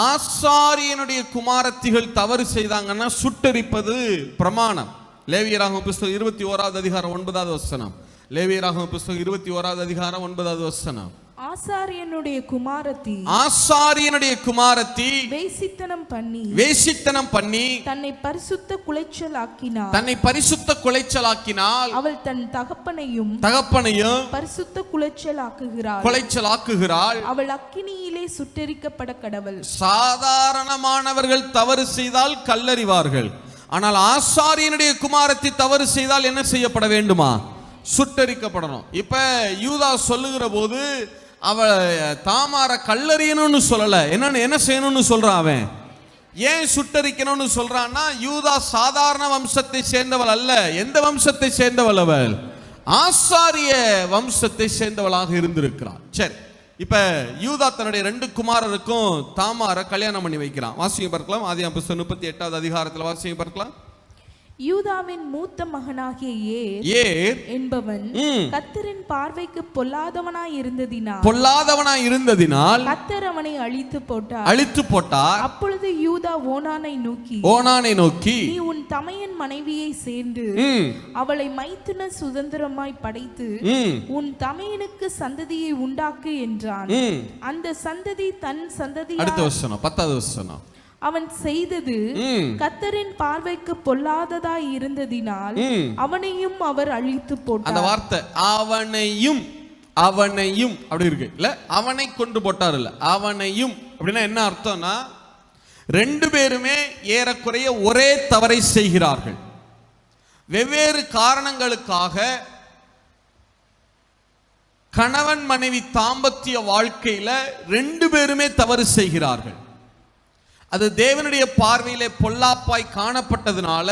ஆசாரியனுடைய குமாரத்திகள் தவறு செய்தாங்கன்னா சுட்டெரிப்பது பிரமாணம். லேவியராகமம் புத்தகம் 21வது அதிகாரம் 9வது வசனம். லேவியராகமம் புத்தகம் 21வது அதிகாரம் 9வது வசனம். ஆசாரியனுடைய குமாரத்தி வேசித்தனம் பண்ணி தன்னை பரிசுத்த குலைச்சலாக்கினாள். அவள் தன் தகப்பனையும் பரிசுத்த குலைச்சலாக்குகிறாள். அவள் அக்கினியிலே சுட்டெரிக்கப்பட கடவள். சாதாரணமானவர்கள் தவறு செய்தால் கல்லறிவார்கள். ஆனால் ஆசாரியனுடைய குமாரத்தி தவறு செய்தால் என்ன செய்யப்பட வேண்டுமா? சுட்டெரிக்கப்படணும். இப்ப யூதா சொல்லுகிற போது அவ தாமார கல்லறியணும்னு சொல்லல, என்ன செய்யணும்னு சொல்றான். அவன் ஏன் சுட்டரிக்கணும்னு சொல்றான்னா, யூதா சாதாரண வம்சத்தை சேர்ந்தவள் அல்ல. எந்த வம்சத்தை சேர்ந்தவள்? அவள் ஆசாரிய வம்சத்தை சேர்ந்தவளாக இருந்திருக்கிறாள். சரி, இப்ப யூதா தன்னுடைய 2 குமாரருக்கும் தாமார கல்யாணம் பண்ணி வைக்கிறான். வாசிங்க பார்க்கலாம். ஆதியாகமம் புத்தகம் 38வது அதிகாரத்தில் வாசிங்க பார்க்கலாம். யூதாவின் மூத்த மகனாகிய ஏர் என்பவன் கர்த்தரின் பார்வைக்கு பொல்லாதவனாய் இருந்ததினால் கர்த்தர் அவனை அழித்து போட்டார். அப்பொழுது யூதா ஓனானை நோக்கி நீ உன் தமையன் மனைவியை சேர்ந்து அவளை மைத்துன சுதந்திரமாய் படைத்து உன் தமையனுக்கு சந்ததியை உண்டாக்கு என்றான். அந்த சந்ததி தன் சந்ததி. அடுத்த வசனம் 10வது வசனம். அவன் செய்தது கர்த்தரின் பார்வைக்கு பொல்லாததாய் இருந்ததினால் அவனையும் அவர் அழித்து போட்டார். அந்த வார்த்தை அவனையும் அப்படி இருக்கு இல்ல, அவனை கொண்டு போட்டார் இல்ல, அவனையும் அப்படின்னா என்ன அர்த்தம்னா, 2 பேருமே ஏறக்குறைய ஒரே தவறை செய்கிறார்கள். வெவ்வேறு காரணங்களுக்காக கணவன் மனைவி தாம்பத்திய வாழ்க்கையில 2 பேருமே தவறு செய்கிறார்கள். அது தேவனுடைய பார்வையிலே பொல்லாப்பாய் காணப்பட்டதுனால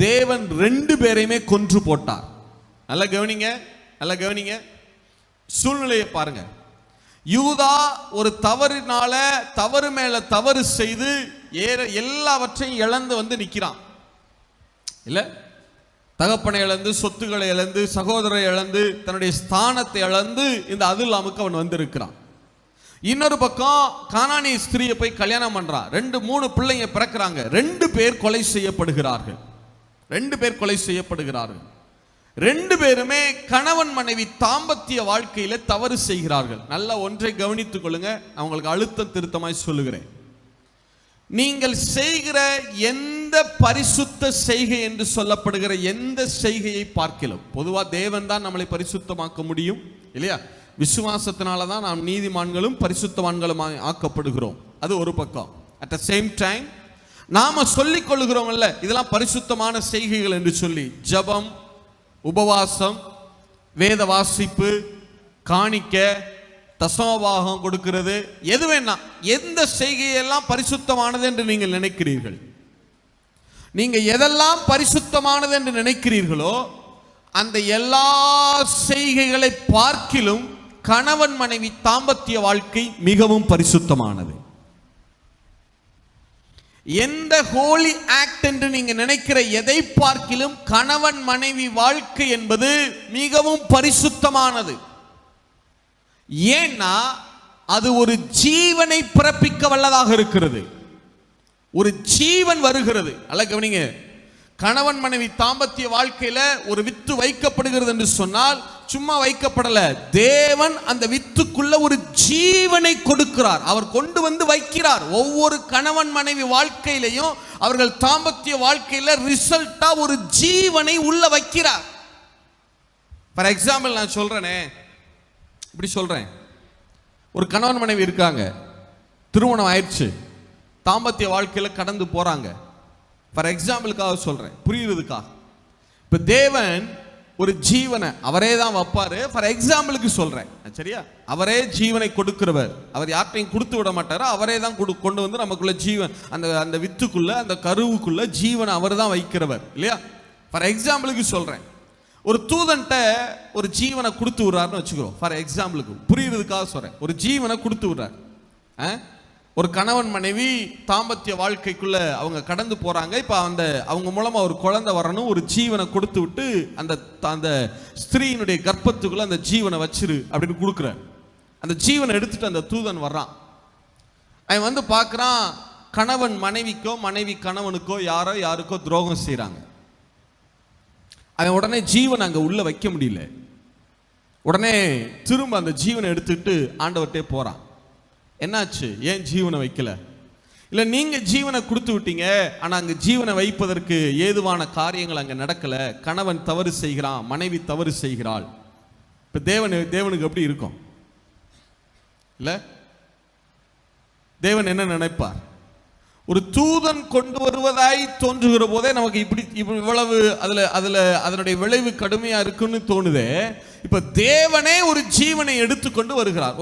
தேவன் 2 பேரையுமே கொன்று போட்டார். நல்லா கவனிங்க, சூழ்நிலையை பாருங்க. யூதா ஒரு தவறு மேல தவறு செய்து எல்லாவற்றையும் இழந்து நிக்கிறான் இல்ல. தகப்பனை இழந்து, சொத்துக்களை இழந்து, சகோதரரை இழந்து, தன்னுடைய ஸ்தானத்தை இழந்து இந்த அதுல்லாமுக்கு அவன் வந்திருக்கிறான். இன்னொரு பக்கம் கானானிய ஸ்திரியை போய் கல்யாணம் பண்றான். 2-3 பிள்ளைங்க பிறக்கிறாங்க. 2 பேர் கொலை செய்யப்படுகிறார்கள். 2 பேருமே கணவன் மனைவி தாம்பத்திய வாழ்க்கையில தவறு செய்கிறார்கள். நல்ல ஒன்றை கவனித்துக் கொள்ளுங்க, அவங்களுக்கு அழுத்தம் திருத்தமாய் சொல்லுகிறேன். நீங்கள் செய்கிற எந்த பரிசுத்த செய்கை என்று சொல்லப்படுகிற எந்த செய்கையை பார்க்கலாம், பொதுவா தேவன் தான் நம்மளை பரிசுத்தமாக்க முடியும் இல்லையா? விசுவாசத்தினால தான் நாம் நீதிமான்களும் பரிசுத்தவான்களும் ஆக்கப்படுகிறோம். அது ஒரு பக்கம். அட் த சேம் டைம் நாம சொல்லிக் கொள்ளுகிறோம் இல்ல, இதெல்லாம் பரிசுத்தமான செய்கைகள் என்று சொல்லி, ஜபம், உபவாசம், வேத வாசிப்பு, காணிக்க, தசமபாகம் கொடுக்கிறது, எது வேணா, எந்த செய்கையெல்லாம் பரிசுத்தமானது என்று நீங்கள் நினைக்கிறீர்கள், நீங்க எதெல்லாம் பரிசுத்தமானது என்று நினைக்கிறீர்களோ அந்த எல்லா செய்கைகளை பார்க்கிலும் கணவன் மனைவி தாம்பத்திய வாழ்க்கை மிகவும் பரிசுத்தமானது. எந்த ஹோலி ஆக்ட் என்று நீங்க நினைக்கிற எதை பார்க்கிலும் கணவன் மனைவி வாழ்க்கை என்பது மிகவும் பரிசுத்தமானது. ஏன்னா அது ஒரு ஜீவனை பிறப்பிக்க வல்லதாக இருக்கிறது. ஒரு ஜீவன் வருகிறது. அல்ல கவனிங்க, கணவன் மனைவி தாம்பத்திய வாழ்க்கையில ஒரு வித்து வைக்கப்படுகிறது என்று சொன்னால் சும்மா வைக்கப்படல. தேவன் அந்த வித்துக்குள்ள ஒரு ஜீவனை கொடுக்கிறார். அவர் கொண்டு வந்து வைக்கிறார். ஒவ்வொரு கணவன் மனைவி வாழ்க்கையிலையும் அவர்கள் தாம்பத்திய வாழ்க்கையில ரிசல்ட்டா ஒரு ஜீவனை உள்ள வைக்கிறார். ஃபார் எக்ஸாம்பிள் நான் சொல்றேனே, இப்படி சொல்றேன். ஒரு கணவன் மனைவி இருக்காங்க, திருமணம் ஆயிடுச்சு, தாம்பத்திய வாழ்க்கையில கடந்து போறாங்க. ஃபார் எக்ஸாம்பிளுக்காக சொல்றேன், புரியுறதுக்காக. இப்ப தேவன் ஒரு ஜீவனை அவரே தான் வைப்பாரு. ஃபார் எக்ஸாம்பிளுக்கு சொல்றேன், சரியா? அவரே ஜீவனை கொடுக்கிறவர். அவர் யார்ட்டையும் கொடுத்து விட மாட்டாரு. அவரே தான் கொண்டு வந்து நமக்குள்ள ஜீவன், அந்த வித்துக்குள்ள, அந்த கருவுக்குள்ள ஜீவனை அவர் தான் வைக்கிறவர், இல்லையா? ஃபார் எக்ஸாம்பிளுக்கு சொல்றேன், ஒரு தூதன்ட்ட ஒரு ஜீவனை கொடுத்து விடுறாருன்னு வச்சுக்கிறோம். ஃபார் எக்ஸாம்பிளுக்கு புரியுறதுக்காக சொல்றேன். ஒரு ஜீவனை கொடுத்து விடுறாரு. ஒரு கணவன் மனைவி தாம்பத்திய வாழ்க்கைக்குள்ள அவங்க கடந்து போறாங்க. இப்ப அவங்க மூலமா ஒரு குழந்தை வரணும், ஒரு ஜீவனை கொடுத்து விட்டு அந்த ஸ்திரீயினுடைய கர்ப்பத்துக்குள்ள அந்த ஜீவனை வச்சிரு அப்படின்னு கொடுக்குறார். அந்த ஜீவனை எடுத்துட்டு அந்த தூதன் வர்றான். அவன் வந்து பார்க்கறான், கணவன் மனைவிக்கோ மனைவி கணவனுக்கோ யாருக்கோ துரோகம் செய்யறாங்க. அவன் உடனே ஜீவன் அங்க உள்ள வைக்க முடியல. உடனே திரும்ப அந்த ஜீவனை எடுத்துட்டு ஆண்டவர்கிட்டே போறான். என்னாச்சு? ஏன் ஜீவனை வைக்கல? இல்ல நீங்க ஜீவனை கொடுத்து விட்டீங்க, ஆனா அங்க ஜீவனை வைப்பதற்கு ஏதுவான காரியங்கள் அங்க நடக்கல. கணவன் தவறு செய்கிறான், மனைவி தவறு செய்கிறாள். இப்ப தேவனுக்கு எப்படி இருக்கும்? இல்ல தேவன் என்ன நினைப்பார்? ஒரு தூதன் கொண்டு வருவதாய் தோன்றுகிற போதே நமக்கு இவ்வளவு அதனுடைய விளைவு கடுமையா இருக்குன்னு தோணுதே. இப்ப தேவனே ஒரு ஜீவனை எடுத்துக்கொண்டு வருகிறார்.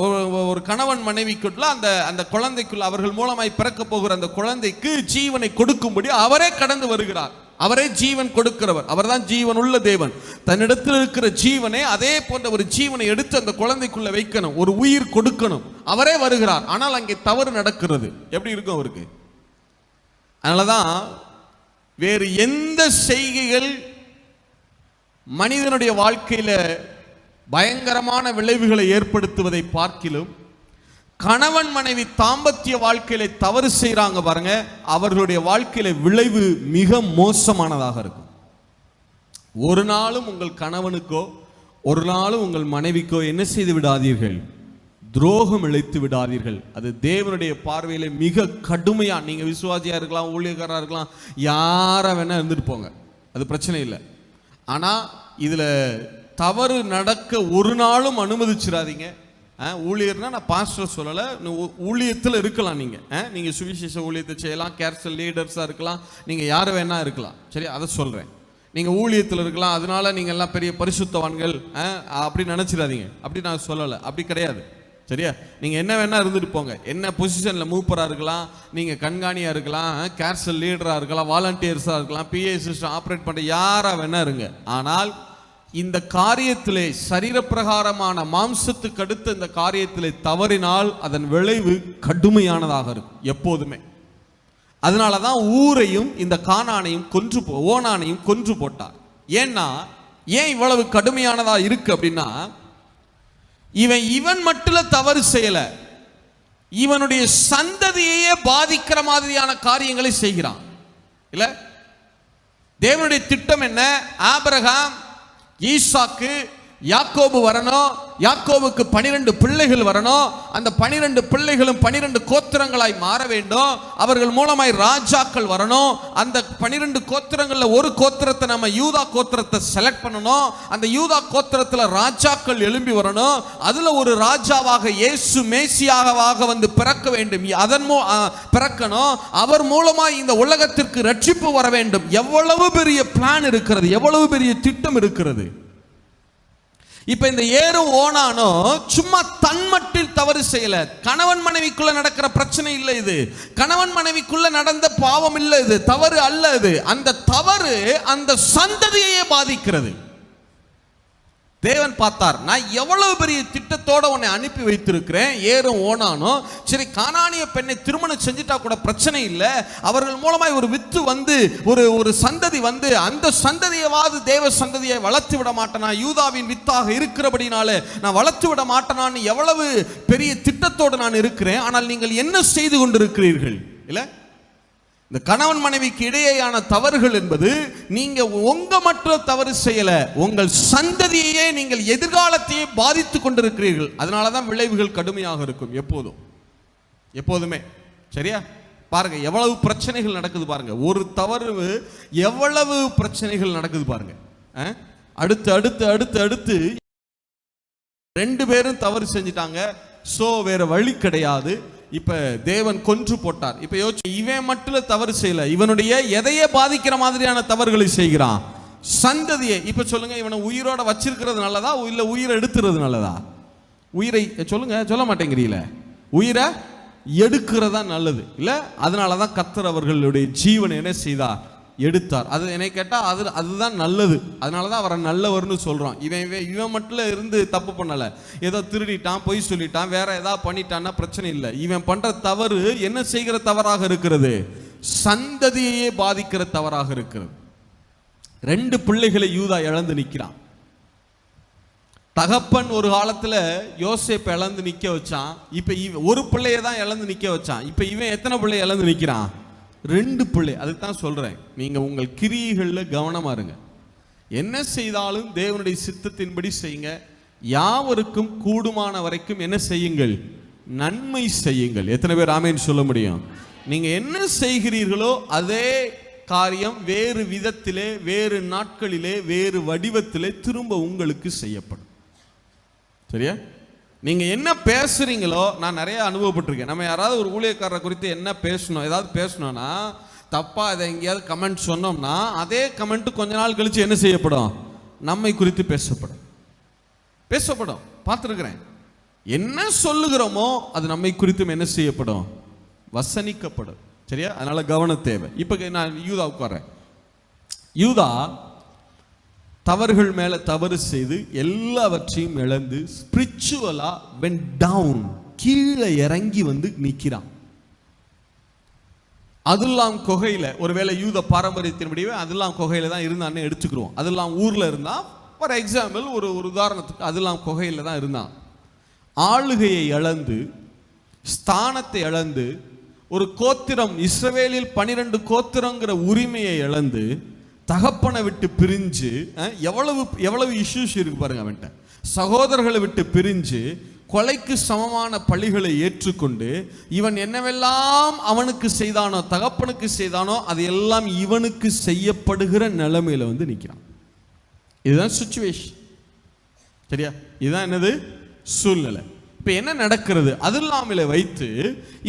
ஒரு கணவன் மனைவிக்குள்ள அந்த குழந்தைக்குள்ள அவர்கள் மூலமாய் பிறக்க போகிற அந்த குழந்தைக்கு ஜீவனை கொடுக்கும்படி அவரே கடந்து வருகிறார். அவரே ஜீவன் கொடுக்கிறவர். அவர் தான் ஜீவன் உள்ள தேவன். தன்னிடத்தில் இருக்கிற ஜீவனை, அதே போன்ற ஒரு ஜீவனை எடுத்து அந்த குழந்தைக்குள்ள வைக்கணும், ஒரு உயிர் கொடுக்கணும். அவரே வருகிறார். ஆனால் அங்கே தவறு நடக்கிறது. எப்படி இருக்கும் அவருக்கு? அதனாலதான் வேறு எந்த செய்கைகள் மனிதனுடைய வாழ்க்கையில பயங்கரமான விளைவுகளை ஏற்படுத்துவதை பார்க்கிலும் கணவன் மனைவி தாம்பத்திய வாழ்க்கையில தவறு செய்யறாங்க பாருங்க, அவர்களுடைய வாழ்க்கையில விளைவு மிக மோசமானதாக இருக்கும். ஒரு நாளும் உங்கள் கணவனுக்கோ ஒரு நாளும் உங்கள் மனைவிக்கோ என்ன செய்து விடாதீர்கள்? துரோகம் இழைத்து விடாதீர்கள். அது தேவனுடைய பார்வையில மிக கடுமையா. நீங்க விசுவாசியா இருக்கலாம், ஊழியக்காரா இருக்கலாம், யாரா வேணா இருந்துட்டு போங்க, அது பிரச்சனை இல்லை. ஆனா இதுல தவறு நடக்க ஒரு நாளும் அனுமதிச்சிடாதீங்க. ஊழியர்னா நான் பாஸ்டர் சொல்லலை, ஊழியத்தில் இருக்கலாம். நீங்க சுவிசேஷ ஊழியத்தை செய்யலாம், கேர்சல் லீடர்ஸா இருக்கலாம், நீங்க யார் வேணா இருக்கலாம், சரி? அதை சொல்றேன். நீங்க ஊழியத்தில் இருக்கலாம், அதனால நீங்க எல்லாம் பெரிய பரிசுத்தவான்கள் அப்படி நினைச்சிடாதீங்க. அப்படி நான் சொல்லலை, அப்படி கிடையாது, சரியா? நீங்க என்ன வேணா இருந்துட்டு போங்க. என்ன பொசிஷன்ல மூப்பரா இருக்கலாம், நீங்க கண்காணியா இருக்கலாம், கேர்சல் லீடரா இருக்கலாம், வாலண்டியர்ஸா இருக்கலாம், பிஏ சிஸ்டம் ஆப்ரேட் பண்ற யாரா வேணா இருங்க. ஆனால் இந்த காரியத்திலே சரீரப்பிரகாரமான மாம்சத்துக்கு அடுத்த இந்த காரியத்திலே தவறினால் அதன் விளைவு கடுமையானதாக இருக்கும் எப்போதுமே. அதனாலதான் ஊரையும் இந்த கானானையும் ஓனானையும் கொன்று போட்டார். ஏன் இவ்வளவு கடுமையானதா இருக்கு அப்படின்னா, இவன் மட்டும் தவறு செய்யல, இவனுடைய சந்ததியையே பாதிக்கிற மாதிரியான காரியங்களை செய்கிறான். இல்ல தேவனுடைய திட்டம் என்ன? ஆபிரகாம், ஈசாக்கு, யாக்கோபு வரணும், யாக்கோபுக்கு 12 பிள்ளைகள் வரணும், அந்த 12 பிள்ளைகளும் 12 கோத்திரங்களாய் மாற வேண்டும், அவர்கள் மூலமாய் ராஜாக்கள் வரணும், அந்த 12 கோத்திரங்கள்ல ஒரு கோத்திரத்தை நம்ம யூதா கோத்திரத்தை செலக்ட் பண்ணணும், அந்த யூதா கோத்திரத்துல ராஜாக்கள் எழும்பி வரணும், அதுல ஒரு ராஜாவாக இயேசு மேசியாவாக வந்து பிறக்க வேண்டும், பிறக்கணும், அவர் மூலமாய் இந்த உலகத்திற்கு ரட்சிப்பு வர வேண்டும். எவ்வளவு பெரிய பிளான் இருக்கிறது, எவ்வளவு பெரிய திட்டம் இருக்கிறது. இப்ப இந்த ஏரும் ஓனானோ சும்மா தன்மட்டில் தவறு செய்யல. கணவன் மனைவிக்குள்ள நடக்கிற பிரச்சனை இல்லை இது, கணவன் மனைவிக்குள்ள நடந்த பாவம் இல்லை இது, தவறு அல்ல இது. அந்த தவறு அந்த சந்ததியையே பாதிக்கிறது. தேவன் பார்த்தார், நான் எவ்வளவு பெரிய திட்டத்தோட உன்னை அனுப்பி வைத்திருக்கிறேன், ஏறும் ஓனானோ சரி, கானானிய பெண்ணை திருமணம் செஞ்சுட்டா கூட பிரச்சனை இல்லை, அவர்கள் மூலமாய் ஒரு வித்து வந்து ஒரு சந்ததி வந்து அந்த சந்ததியவாது தேவ சந்ததியை வளர்த்து விட மாட்டேனா, யூதாவின் வித்தாக இருக்கிறபடினால நான் வளர்த்து விட மாட்டேனான்னு எவ்வளவு பெரிய திட்டத்தோடு நான் இருக்கிறேன். ஆனால் நீங்கள் என்ன செய்து கொண்டிருக்கிறீர்கள்? இல்ல, இந்த கணவன் மனைவிக்கு இடையேயான தவறுகள் என்பது நீங்க உங்க மட்டும் தவறு செய்யல, உங்கள் சந்ததியையே நீங்கள் எதிர்காலத்தையே பாதித்துக் கொண்டிருக்கிறீர்கள். அதனாலதான் விளைவுகள் கடுமையாக இருக்கும் எப்போதுமே. சரியா? பாருங்க எவ்வளவு பிரச்சனைகள் நடக்குது பாருங்க. ஒரு தவறு எவ்வளவு பிரச்சனைகள் நடக்குது பாருங்க. அடுத்து அடுத்து அடுத்து அடுத்து 2 பேரும் தவறு செஞ்சிட்டாங்க. சோ வேற வழி கிடையாது. இப்ப தேவன் கொன்று போட்டார். இப்ப யோசிச்சு, இவன் மட்டும் தவறு செய்யல, இவனுடைய எதையே பாதிக்கிற மாதிரியான தவறுகளை செய்கிறான், சந்ததியை. இப்ப சொல்லுங்க, இவனை உயிரோட வச்சிருக்கிறது நல்லதா இல்ல உயிரை எடுத்துறது நல்லதா? உயிரை சொல்லுங்க, சொல்ல மாட்டேங்கிறீங்களே. உயிரை எடுக்கிறதா நல்லது இல்ல? அதனாலதான் கர்த்தர் அவர்களுடைய ஜீவனை என்ன செய்தார்? எடுத்தார். அது என்னை கேட்டா அதுதான் நல்லது. அதனாலதான் அவரை நல்லவர்னு சொல்றான். இவன் மட்டும் இருந்து தப்பு பண்ணல, ஏதோ திருடிட்டான், பொய் சொல்லிட்டான், வேற ஏதாவது பண்ணிட்டான்னா பிரச்சனை இல்லை. இவன் பண்ற தவறு என்ன செய்கிற தவறாக இருக்கிறது? சந்ததியையே பாதிக்கிற தவறாக இருக்கிறது. 2 பிள்ளைகளை யூதா இழந்து நிற்கிறான். தகப்பன் ஒரு காலத்துல யோசேப்பை இழந்து நிக்க வச்சான். இப்ப ஒரு பிள்ளையை தான் இழந்து நிக்க வச்சான். இப்ப இவன் எத்தனை பிள்ளை இழந்து நிக்கிறான்? 2 பிள்ளை. அதுதான் சொல்றேன், நீங்க உங்கள் கிரியைகள்ல கவனமா இருங்க. என்ன செய்தாலும் தேவனுடைய சித்தத்தின்படி செய்யுங்க. யாவருக்கும் கூடுமான வரைக்கும் என்ன செய்யுங்கள்? நன்மை செய்யுங்கள். எத்தனை பேர் ஆமென் சொல்ல முடியும்? நீங்க என்ன செய்கிறீர்களோ அதே காரியம் வேறு விதத்திலே, வேறு நாட்களிலே, வேறு வடிவத்திலே திரும்ப உங்களுக்கு செய்யப்படும். சரியா? நீங்க என்ன பேசுறீங்களோ, நான் நிறைய அனுபவப்பட்டிருக்கேன். நம்ம யாராவது ஒரு ஊழியக்காரரை குறித்து என்ன பேசணும், ஏதாவது பேசணும்னா தப்பா அதை எங்கேயாவது கமெண்ட் சொன்னோம்னா அதே கமெண்ட் கொஞ்ச நாள் கழிச்சு என்ன செய்யப்படும்? நம்மை குறித்து பேசப்படும். பார்த்துருக்கிறேன். என்ன சொல்லுகிறோமோ அது நம்மை குறித்தும் என்ன செய்யப்படும்? வசனிக்கப்படும். சரியா? அதனால கவனம் தேவை. இப்ப நான் யூதாவுக்கு வரேன். யூதா தவறுகள் மேல தவறு செய்து எல்லாவற்றையும் இழந்து ஸ்பிரிச்சுவலா வென்ட் டவுன், கீழே இறங்கி வந்து நிற்கிறான். அதுல்லாம் குகையில, ஒருவேளை யூத பாரம்பரியத்தின்படியே அதுல்லாம் குகையில தான் இருந்தான்னு எடுத்துக்கிறோம். அதுல்லாம் ஊர்ல இருந்தா, ஃபார் எக்ஸாம்பிள் ஒரு உதாரணத்துக்கு அதுல்லாம் குகையில தான் இருந்தான். ஆளுகையை இழந்து, ஸ்தானத்தை இழந்து, ஒரு கோத்திரம், இஸ்ரவேலில் 12 கோத்திரங்கிற உரிமையை இழந்து, தகப்பனை விட்டு பிரிஞ்சு, எவ்வளவு இஷ்யூஸ் இருக்கு பாருங்க அவன்கிட்ட. சகோதரர்களை விட்டு பிரிஞ்சு கொலைக்கு சமமான பழிகளை ஏற்றுக்கொண்டு இவன் என்னவெல்லாம் அவனுக்கு செய்தானோ, தகப்பனுக்கு செய்தானோ அது எல்லாம் இவனுக்கு செய்யப்படுகிற நிலைமையில வந்து நிற்கிறான். இதுதான் சிச்சுவேஷன். சரியா? இதுதான் என்னது? சூழ்நிலை. இப்ப என்ன நடக்கிறது? அது இல்லாமல வைத்து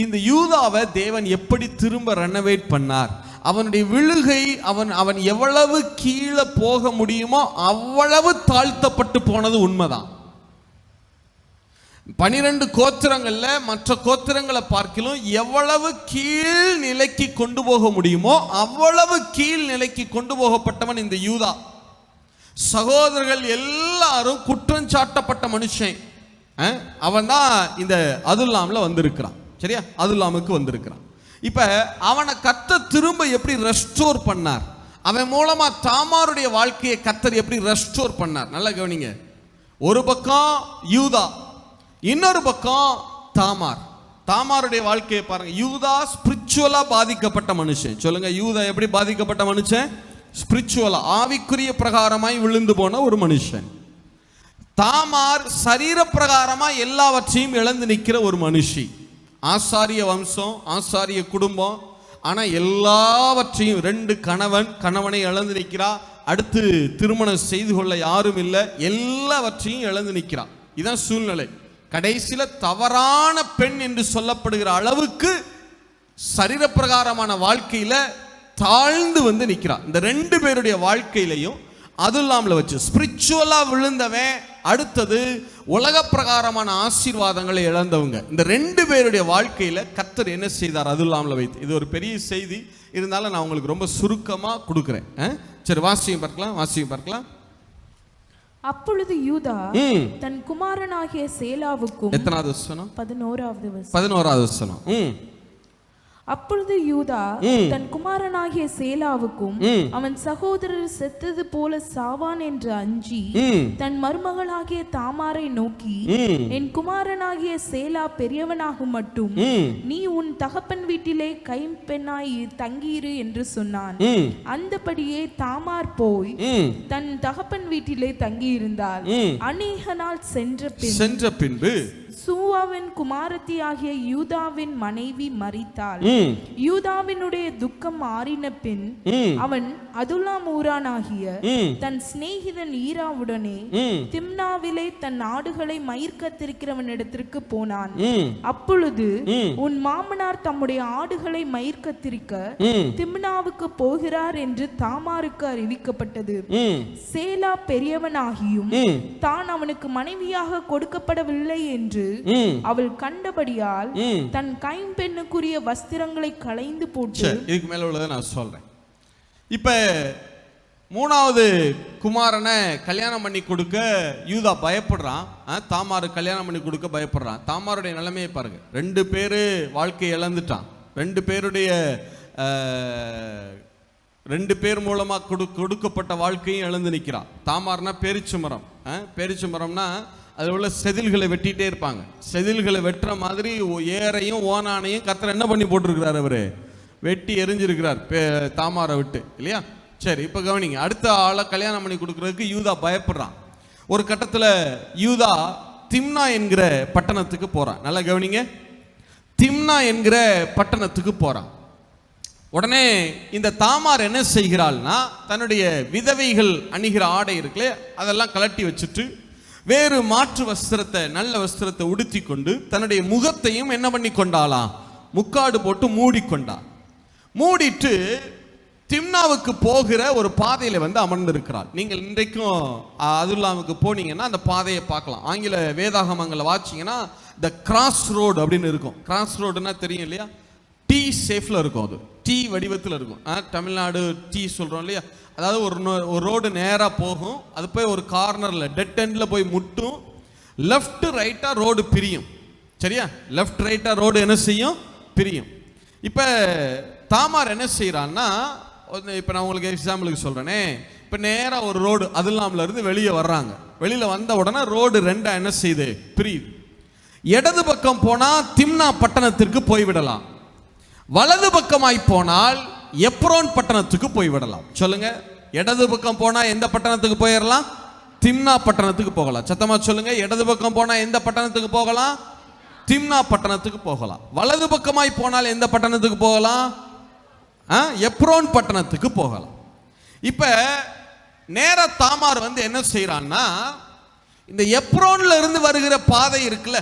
இந்த யூதாவை தேவன் எப்படி திரும்ப ரெனோவேட் பண்ணார்? அவனுடைய விழுகை, அவன் எவ்வளவு கீழே போக முடியுமோ அவ்வளவு தாழ்த்தப்பட்டு போனது உண்மைதான். 12 கோத்திரங்கள்ல மற்ற கோத்திரங்களை பார்க்கிலும் எவ்வளவு கீழ் நிலைக்கு கொண்டு போக முடியுமோ அவ்வளவு கீழ் நிலைக்கு கொண்டு போகப்பட்டவன் இந்த யூதா. சகோதரர்கள் எல்லாரும் குற்றம் சாட்டப்பட்ட மனுஷன். அவன் தான் இந்த அதுல்லாம்ல வந்திருக்கிறான். சரியா? அதுல்லாமுக்கு வந்திருக்கிறான். இப்ப அவனை கர்த்தர் திரும்ப எப்படி ரெஸ்டோர் பண்ணார்? அவன் மூலமா தாமாருடைய வாழ்க்கையை கர்த்தர் எப்படி ரெஸ்டோர் பண்ணார்? நல்லா கவனிங்க. ஒரு பக்கம் யூதா, இன்னொரு பக்கம் தாமாருடைய வாழ்க்கையை பாருங்க. யூதா ஸ்பிரிச்சுவலா பாதிக்கப்பட்ட மனுஷன். சொல்லுங்க, யூதா எப்படி பாதிக்கப்பட்ட மனுஷன்? ஸ்பிரிச்சுவலா, ஆவிக்குரிய பிரகாரமாய் விழுந்து போன ஒரு மனுஷன். தாமார் சரீர பிரகாரமா எல்லாவற்றையும் இழந்து நிற்கிற ஒரு மனுஷி. ஆசாரிய வம்சம், ஆசாரிய குடும்பம், ஆனா எல்லாவற்றையும் 2 கணவனை இழந்து நிற்கிறா. அடுத்து திருமணம் செய்து கொள்ள யாரும் இல்லை, எல்லாவற்றையும் இழந்து நிற்கிறா. இதான் சூழ்நிலை. கடைசியில தவறான பெண் என்று சொல்லப்படுகிற அளவுக்கு சரீரப்பிரகாரமான வாழ்க்கையில தாழ்ந்து வந்து நிற்கிறா. இந்த 2 பேருடைய வாழ்க்கையிலையும் அது இல்லாமல வச்சு ஸ்பிரிச்சுவலா விழுந்தவன், அடுத்தது உலக பிரகாரமான ஆசீர்வாதங்களை இழந்தவங்க. இந்த 2 பேருடைய வாழ்க்கையில கர்த்தர் என்ன செய்தார்? அது இல்லாமல வைத்து. இது ஒரு பெரிய செய்தி, இருந்தாலும் நான் உங்களுக்கு ரொம்ப சுருக்கமா கொடுக்குறேன். சரி, வாசியம் பார்க்கலாம். அப்பொழுது யூதா தன் குமாரனாகிய சேலாவுக்கும். எத்தனாவது வசனம்? 11வது வசனம். 11வது வசனம். அப்பொழுது யூதா தன் குமாரனாகிய சேலாவுக்கும் அவன் சகோதரர் செத்தது போல சாவான் என்று அஞ்சி தன் மருமகளாகிய தாமாரை நோக்கி, என் குமாரனாகிய சேலா பெரியவனாகும் மட்டும் நீ உன் தகப்பன் வீட்டிலே கைம்பெண்ணாய் தங்கியிரு என்று சொன்னான். அந்தபடியே தாமார் போய் தன் தகப்பன் வீட்டிலே தங்கியிருந்தாள். அநேக நாள் சென்ற பின்பு சூவாவின் குமாரத்தி ஆகிய யூதாவின் மனைவி மரித்தாள். யூதாவினுடைய துக்கம் ஆறின பின் அவன் அதுல்லாம் ஊரானாகிய தன் சிநேகிதன் ஈராவுடனே திம்னாவிலே தன் ஆடுகளை மயிர் கத்திரிக்கிறவனிடத்திற்கு போனான். அப்பொழுது உன் மாமனார் தம்முடைய ஆடுகளை மயிர் கத்திரிக்க திம்னாவுக்கு போகிறார் என்று தாமாருக்கு அறிவிக்கப்பட்டது. சேலா பெரியவனாகியும் தான் அவனுக்கு மனைவியாக கொடுக்கப்படவில்லை என்று அவள் கண்டபடியால் தன் கைம்பெண்ணுக்குரிய வஸ்திரங்களை களைந்து போட்டு. இதுக்கு மேல உள்ளதை நான் சொல்றேன். இப்ப மூணாவது குமாரனை கல்யாணம் பண்ணி கொடுக்க யூதா பயப்படுறான். தாமாரு கல்யாணம் பண்ணி கொடுக்க பயப்படுறான். தாமாருடைய நிலைமையை பாருங்க. 2 பேரு வாழ்க்கையை இழந்துட்டான். 2 பேருடைய 2 பேர் மூலமா கொடுக்கப்பட்ட வாழ்க்கையும் இழந்து நிற்கிறான். தாமார்னா பேரிச்சுமரம். பேரிச்சுமரம்னா அதில் உள்ள செதில்களை வெட்டிகிட்டே இருப்பாங்க. செதில்களை வெட்டுற மாதிரி ஏரையும் ஓனானையும் கர்த்தர் என்ன பண்ணி போட்டிருக்கிறார்? அவர் வெட்டி எரிஞ்சிருக்கிறார் தாமாரை விட்டு, இல்லையா? சரி, இப்போ கவனிங்க. அடுத்த ஆளை கல்யாணம் பண்ணி கொடுக்கறதுக்கு யூதா பயப்படுறான். ஒரு கட்டத்தில் யூதா திம்னா என்கிற பட்டணத்துக்கு போகிறான். நல்லா கவனிங்க. திம்னா என்கிற பட்டணத்துக்கு போகிறான். உடனே இந்த தாமார் என்ன செய்கிறாள்னா, தன்னுடைய விதவைகள் அணிகிற ஆடை இருக்குல்ல, அதெல்லாம் கலட்டி வச்சுட்டு வேறு மாற்று வஸ்திரத்தை, நல்ல வஸ்திரத்தை உடுத்தி கொண்டு தன்னுடைய முகத்தையும் என்ன பண்ணி கொண்டாலாம்? முக்காடு போட்டு மூடிக்கொண்டா. மூடிட்டு திம்னாவுக்கு போகிற ஒரு பாதையில வந்து அமர்ந்திருக்கிறாள். நீங்கள் இன்றைக்கும் அதுல்லாமுக்கு போனீங்கன்னா அந்த பாதையை பார்க்கலாம். ஆங்கில வேதாகமங்களை வாசிங்கன்னா த கிராஸ் ரோடு அப்படின்னு இருக்கும். கிராஸ் ரோடுன்னா தெரியும் இல்லையா? டி ஷேப்ல இருக்கும். அது டி வடிவத்தில் இருக்கும். தமிழ்நாடு டி சொல்றோம் இல்லையா? அதாவது ஒரு ரோடு நேராக போகும். அது போய் ஒரு கார்னரில் டெட் எண்டில் போய் முட்டும். லெஃப்ட் ரைட்டாக ரோடு பிரியும். சரியா? லெஃப்ட் ரைட்டாக ரோடு என்ன செய்யும்? பிரியும். இப்போ தாமார் என்ன செய்கிறான்னா, இப்போ நான் உங்களுக்கு எக்ஸாம்பிளுக்கு சொல்கிறேனே, இப்போ நேராக ஒரு ரோடு அதுல்லாமல் இருந்து வெளியே வர்றாங்க. வெளியில் வந்த உடனே ரோடு 2 என்ன செய்யுது? பிரியுது. இடது பக்கம் போனால் திம்னா பட்டணத்திற்கு போய்விடலாம். வலது பக்கமாய் போனால் எப்ரோன் பட்டணத்துக்கு போய்விடலாம். சொல்லுங்க, இடது பக்கம் போனா எந்த பட்டணத்துக்கு போயிடலாம்? திம்னா பட்டணத்துக்கு போகலாம். சத்தமா சொல்லுங்க. இடது பக்கம் போனா எந்த பட்டணத்துக்கு போகலாம்? திம்னா பட்டணத்துக்கு போகலாம். வலது பக்கமாய் போனால் எந்த பட்டணத்துக்கு போகலாம்? எப்ரோன் பட்டணத்துக்கு போகலாம். இப்ப நேரா தாமார் வந்து என்ன செய்யறான்னா, இந்த எப்ரோன்ல இருந்து வருகிற பாதை இருக்குல்ல,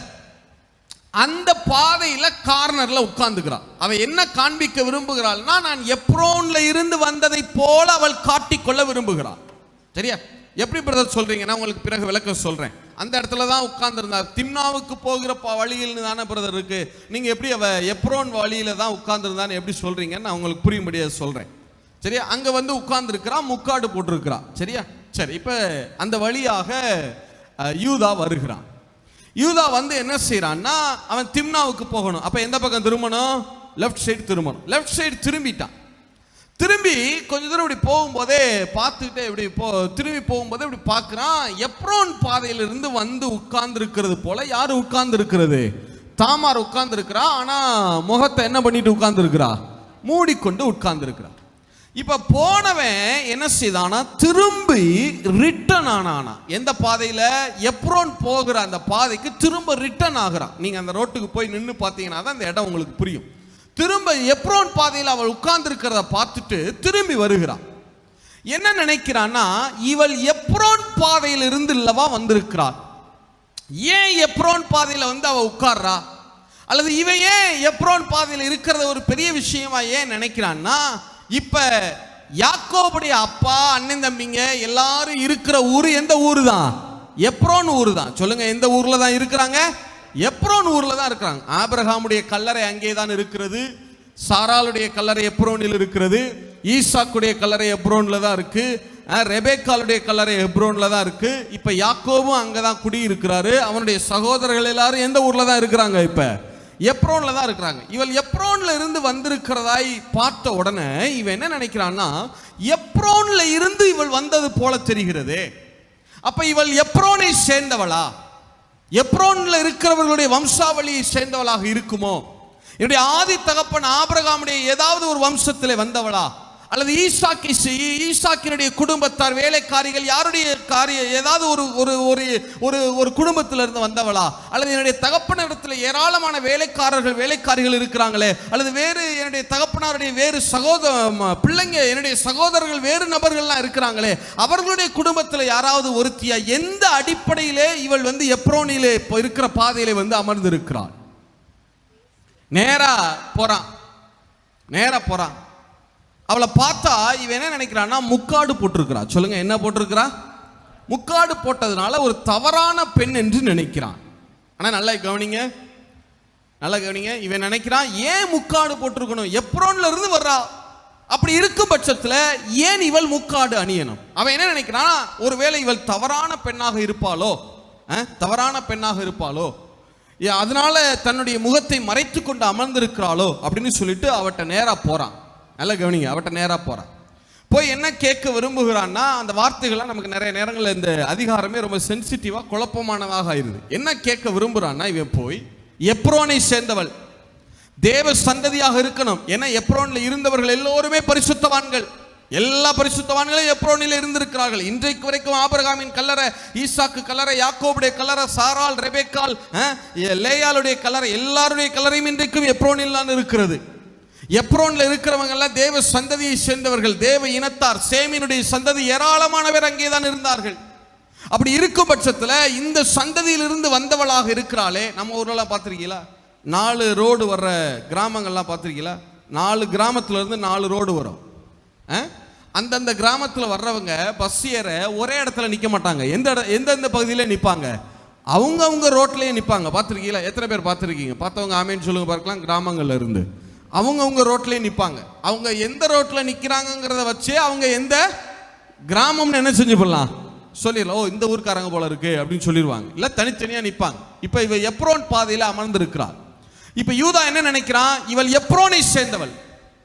அந்த பாதையில கார்னர்ல உட்கார்ந்துக்கிறாள். அவள் என்ன காண்பிக்க விரும்புகிறாள்னா, நான் எப்ரோன்ல இருந்து வந்ததை போல அவள் காட்டிக்கொள்ள விரும்புகிறாள். சரியா? எப்படி பிரதர் சொல்றீங்க? நான் உங்களுக்கு பிறகு விளக்க சொல்றேன். அந்த இடத்துல தான் உட்கார்ந்துருந்தார். திம்னாவுக்கு போகிற வழியில் தானே பிரதர் இருக்கு. நீங்க எப்படி அவ எப்ரோன் வழியில தான் உட்கார்ந்துருந்தான்னு எப்படி சொல்றீங்கன்னு நான் உங்களுக்கு புரியும்படியா சொல்றேன். சரியா? அங்க வந்து உட்கார்ந்துருக்கிறா, முக்காடு போட்டிருக்கிறா. சரியா? சரி, இப்ப அந்த வழியாக யூதா வருகிறான். யூதா வந்து என்ன செய்யறான்னா, அவன் திம்னாவுக்கு போகணும். அப்ப எந்த பக்கம் திரும்பணும்? லெஃப்ட் சைடு திரும்பணும். லெஃப்ட் சைடு திரும்பிட்டான். திரும்பி கொஞ்ச தூரம் இப்படி போகும்போதே பார்த்துக்கிட்டே இப்படி திரும்பி போகும்போதே இப்படி பார்க்குறான். எப்ரோன் பாதையிலிருந்து வந்து உட்கார்ந்து இருக்கிறது போல யாரு உட்கார்ந்து இருக்கிறது? தாமார் உட்கார்ந்து இருக்கிறா. ஆனா முகத்தை என்ன பண்ணிட்டு உட்கார்ந்து இருக்கிறா? மூடிக்கொண்டு உட்கார்ந்து இருக்கிறா. இப்ப போனவன் என்ன செய்தானா, திரும்பி ரிட்டர்ன் ஆனானா. எந்த பாதையில? எப்ரோன் போகிற அந்த பாதைக்கு திரும்ப ரிட்டர்ன் ஆகிறான். நீங்க அந்த ரோட்டுக்கு போய் நின்று பார்த்தீங்கன்னா தான் அந்த இடம் உங்களுக்கு புரியும். திரும்ப எப்ரோன் பாதையில் அவள் உட்கார்ந்து இருக்கிறத பார்த்துட்டு திரும்பி வருகிறான். என்ன நினைக்கிறான்னா, இவள் எப்ரோன் பாதையில் இருந்து இல்லவா வந்திருக்கிறாள். ஏன் எப்ரோன் பாதையில வந்து அவ உட்கார்றா? அல்லது இவன் ஏன் எப்ரோன் பாதையில் இருக்கிறத ஒரு பெரிய விஷயமா ஏன் நினைக்கிறான்னா, இப்ப யாக்கோபுடைய அப்பா, அண்ணன், தம்பிங்க எல்லாரும் இருக்கிற ஊரு எந்த ஊரு தான்? எப்ரோன் ஊரு தான். சொல்லுங்க, எந்த ஊர்ல தான் இருக்கிறாங்க? எப்ரோன் ஊர்ல தான் இருக்கிறாங்க. ஆபிரகாமுடைய கல்லறை அங்கே தான் இருக்கிறது. சாராளுடைய கல்லறை எப்ரோனில் இருக்கிறது. ஈசாக்குடைய கல்லறை எப்ரோன்ல தான் இருக்கு. ரெபேக்காளுடைய கல்லறை ஹெப்ரோன்ல தான் இருக்கு. இப்ப யாக்கோபும் அங்கதான் குடி இருக்கிறாரு. அவனுடைய சகோதரர்கள் எல்லாரும் எந்த ஊர்ல தான் இருக்கிறாங்க? இப்ப எப்ரோன்ல தான் இருக்கிறாங்க. இவள் எப்ரோன்ல இருந்து வந்திருக்கிறதாய் பார்த்த உடனே இவன் என்ன நினைக்கிறான்னா, எப்ரோன்ல இருந்து இவள் வந்தது போல தெரிகிறது. அப்ப இவள் எப்ரோனை சேர்ந்தவளா? எப்ரோன்ல இருக்கிறவர்களுடைய வம்சாவளியை சேர்ந்தவளாக இருக்குமோ? என்னுடைய ஆதி தகப்பன் ஆபிரகாமுடைய ஏதாவது ஒரு வம்சத்திலே வந்தவளா? அல்லது ஈசாக்கினுடைய குடும்பத்தார் வேலைக்காரிகள் யாருடைய ஏதாவது ஒரு குடும்பத்தில் இருந்து வந்தவளா? அல்லது என்னுடைய தகப்பனிடத்தில் ஏராளமான வேலைக்காரிகள் இருக்கிறாங்களே, அல்லது வேறு என்னுடைய தகப்பனாருடைய வேறு பிள்ளைங்க என்னுடைய சகோதரர்கள் வேறு நபர்கள்லாம் இருக்கிறாங்களே, அவர்களுடைய குடும்பத்தில் யாராவது ஒருத்தியா? எந்த அடிப்படையிலே இவள் எப்ரோனிலே இருக்கிற பாதையிலே அமர்ந்து இருக்கிறாள்? நேரா போறான். அவளை பார்த்தா இவன் என்ன நினைக்கிறான்னா, முக்காடு போட்டிருக்கிறா. சொல்லுங்க, என்ன போட்டிருக்கிறா? முக்காடு போட்டதுனால ஒரு தவறான பெண் என்று நினைக்கிறான். ஆனா நல்லா கவனிங்க. இவன் நினைக்கிறான், ஏன் முக்காடு போட்டிருக்கணும்? எப்ரோன்ல இருந்து வர்றா. அப்படி இருக்கும் பட்சத்துல ஏன் இவள் முக்காடு அணியணும்? அவன் என்ன நினைக்கிறான், ஒருவேளை இவள் தவறான பெண்ணாக இருப்பாளோ, அதனால தன்னுடைய முகத்தை மறைத்து கொண்டு அமர்ந்திருக்கிறாளோ அப்படின்னு சொல்லிட்டு அவட்ட நேரா போறான். நல்லா கவனிங்க. அவட்ட நேரா போறான். போய் என்ன கேட்க விரும்புகிறான்னா, அந்த வார்த்தைகள்லாம் நமக்கு நிறைய நேரங்களில் இந்த அதிகாரமே ரொம்ப சென்சிட்டிவா குழப்பமானதாக ஆயிருது. என்ன கேட்க விரும்புகிறான்னா, இவன் போய் எப்ரோனை சேர்ந்தவள், தேவ சந்ததியாக இருக்கணும். ஏன்னா எப்ரோன்ல இருந்தவர்கள் எல்லோருமே பரிசுத்தவான்கள். எல்லா பரிசுத்தவான்களும் எப்ரோனில் இருந்திருக்கிறார்கள். இன்றைக்கு வரைக்கும் ஆபிரகாமின் கல்லறை, ஈசாக்கு கல்லறை, யாக்கோபுடைய கல்லறை, சாராள், ரெபேக்காள், லேயாளுடைய கல்லறை, எல்லாருடைய கல்லறையும் இன்றைக்கும் எப்ரோனில் தான் இருக்கிறது. எப்ரோன்ல இருக்கிறவங்க எல்லாம் தேவ சந்ததியை சேர்ந்தவர்கள், தேவ இனத்தார். சேமினுடைய சந்ததி ஏராளமானவர் அங்கேதான் இருந்தார்கள். அப்படி இருக்கும் பட்சத்துல இந்த சந்ததியிலிருந்து வந்தவளாக இருக்கிறாளே. நம்ம ஊர்லாம் பார்த்திருக்கீங்களா? 4 ரோடு வர்ற கிராமங்கள்லாம் பார்த்திருக்கீங்களா? 4 கிராமத்துல இருந்து 4 ரோடு வரும். அந்தந்த கிராமத்துல வர்றவங்க பஸ் ஏற ஒரே இடத்துல நிக்க மாட்டாங்க. எந்தெந்த பகுதியில நிப்பாங்க? அவங்க ரோட்லயே நிப்பாங்க. பார்த்திருக்கீங்களா? எத்தனை பேர் பார்த்திருக்கீங்க? பார்த்தவங்க ஆமேன்னு சொல்லுங்க பார்க்கலாம். கிராமங்கள்ல இருந்து அவங்க ரோட்லயே நிப்பாங்க. அவங்க எந்த ரோட்ல நிக்கிறாங்கிறத வச்சு அவங்க எந்த கிராமம்னு என்ன செஞ்சு போடலாம், சொல்லிடலாம். ஓ, இந்த ஊர்க்காரங்க போல இருக்கு அப்படின்னு சொல்லிடுவாங்க. இல்ல தனித்தனியா நிப்பாங்க. இப்ப இவ எப்ரோன் பாதையில அமர்ந்து இருக்கிறாள். இப்ப யூதா என்ன நினைக்கிறான், இவள் எப்ரோனை சேர்ந்தவள்,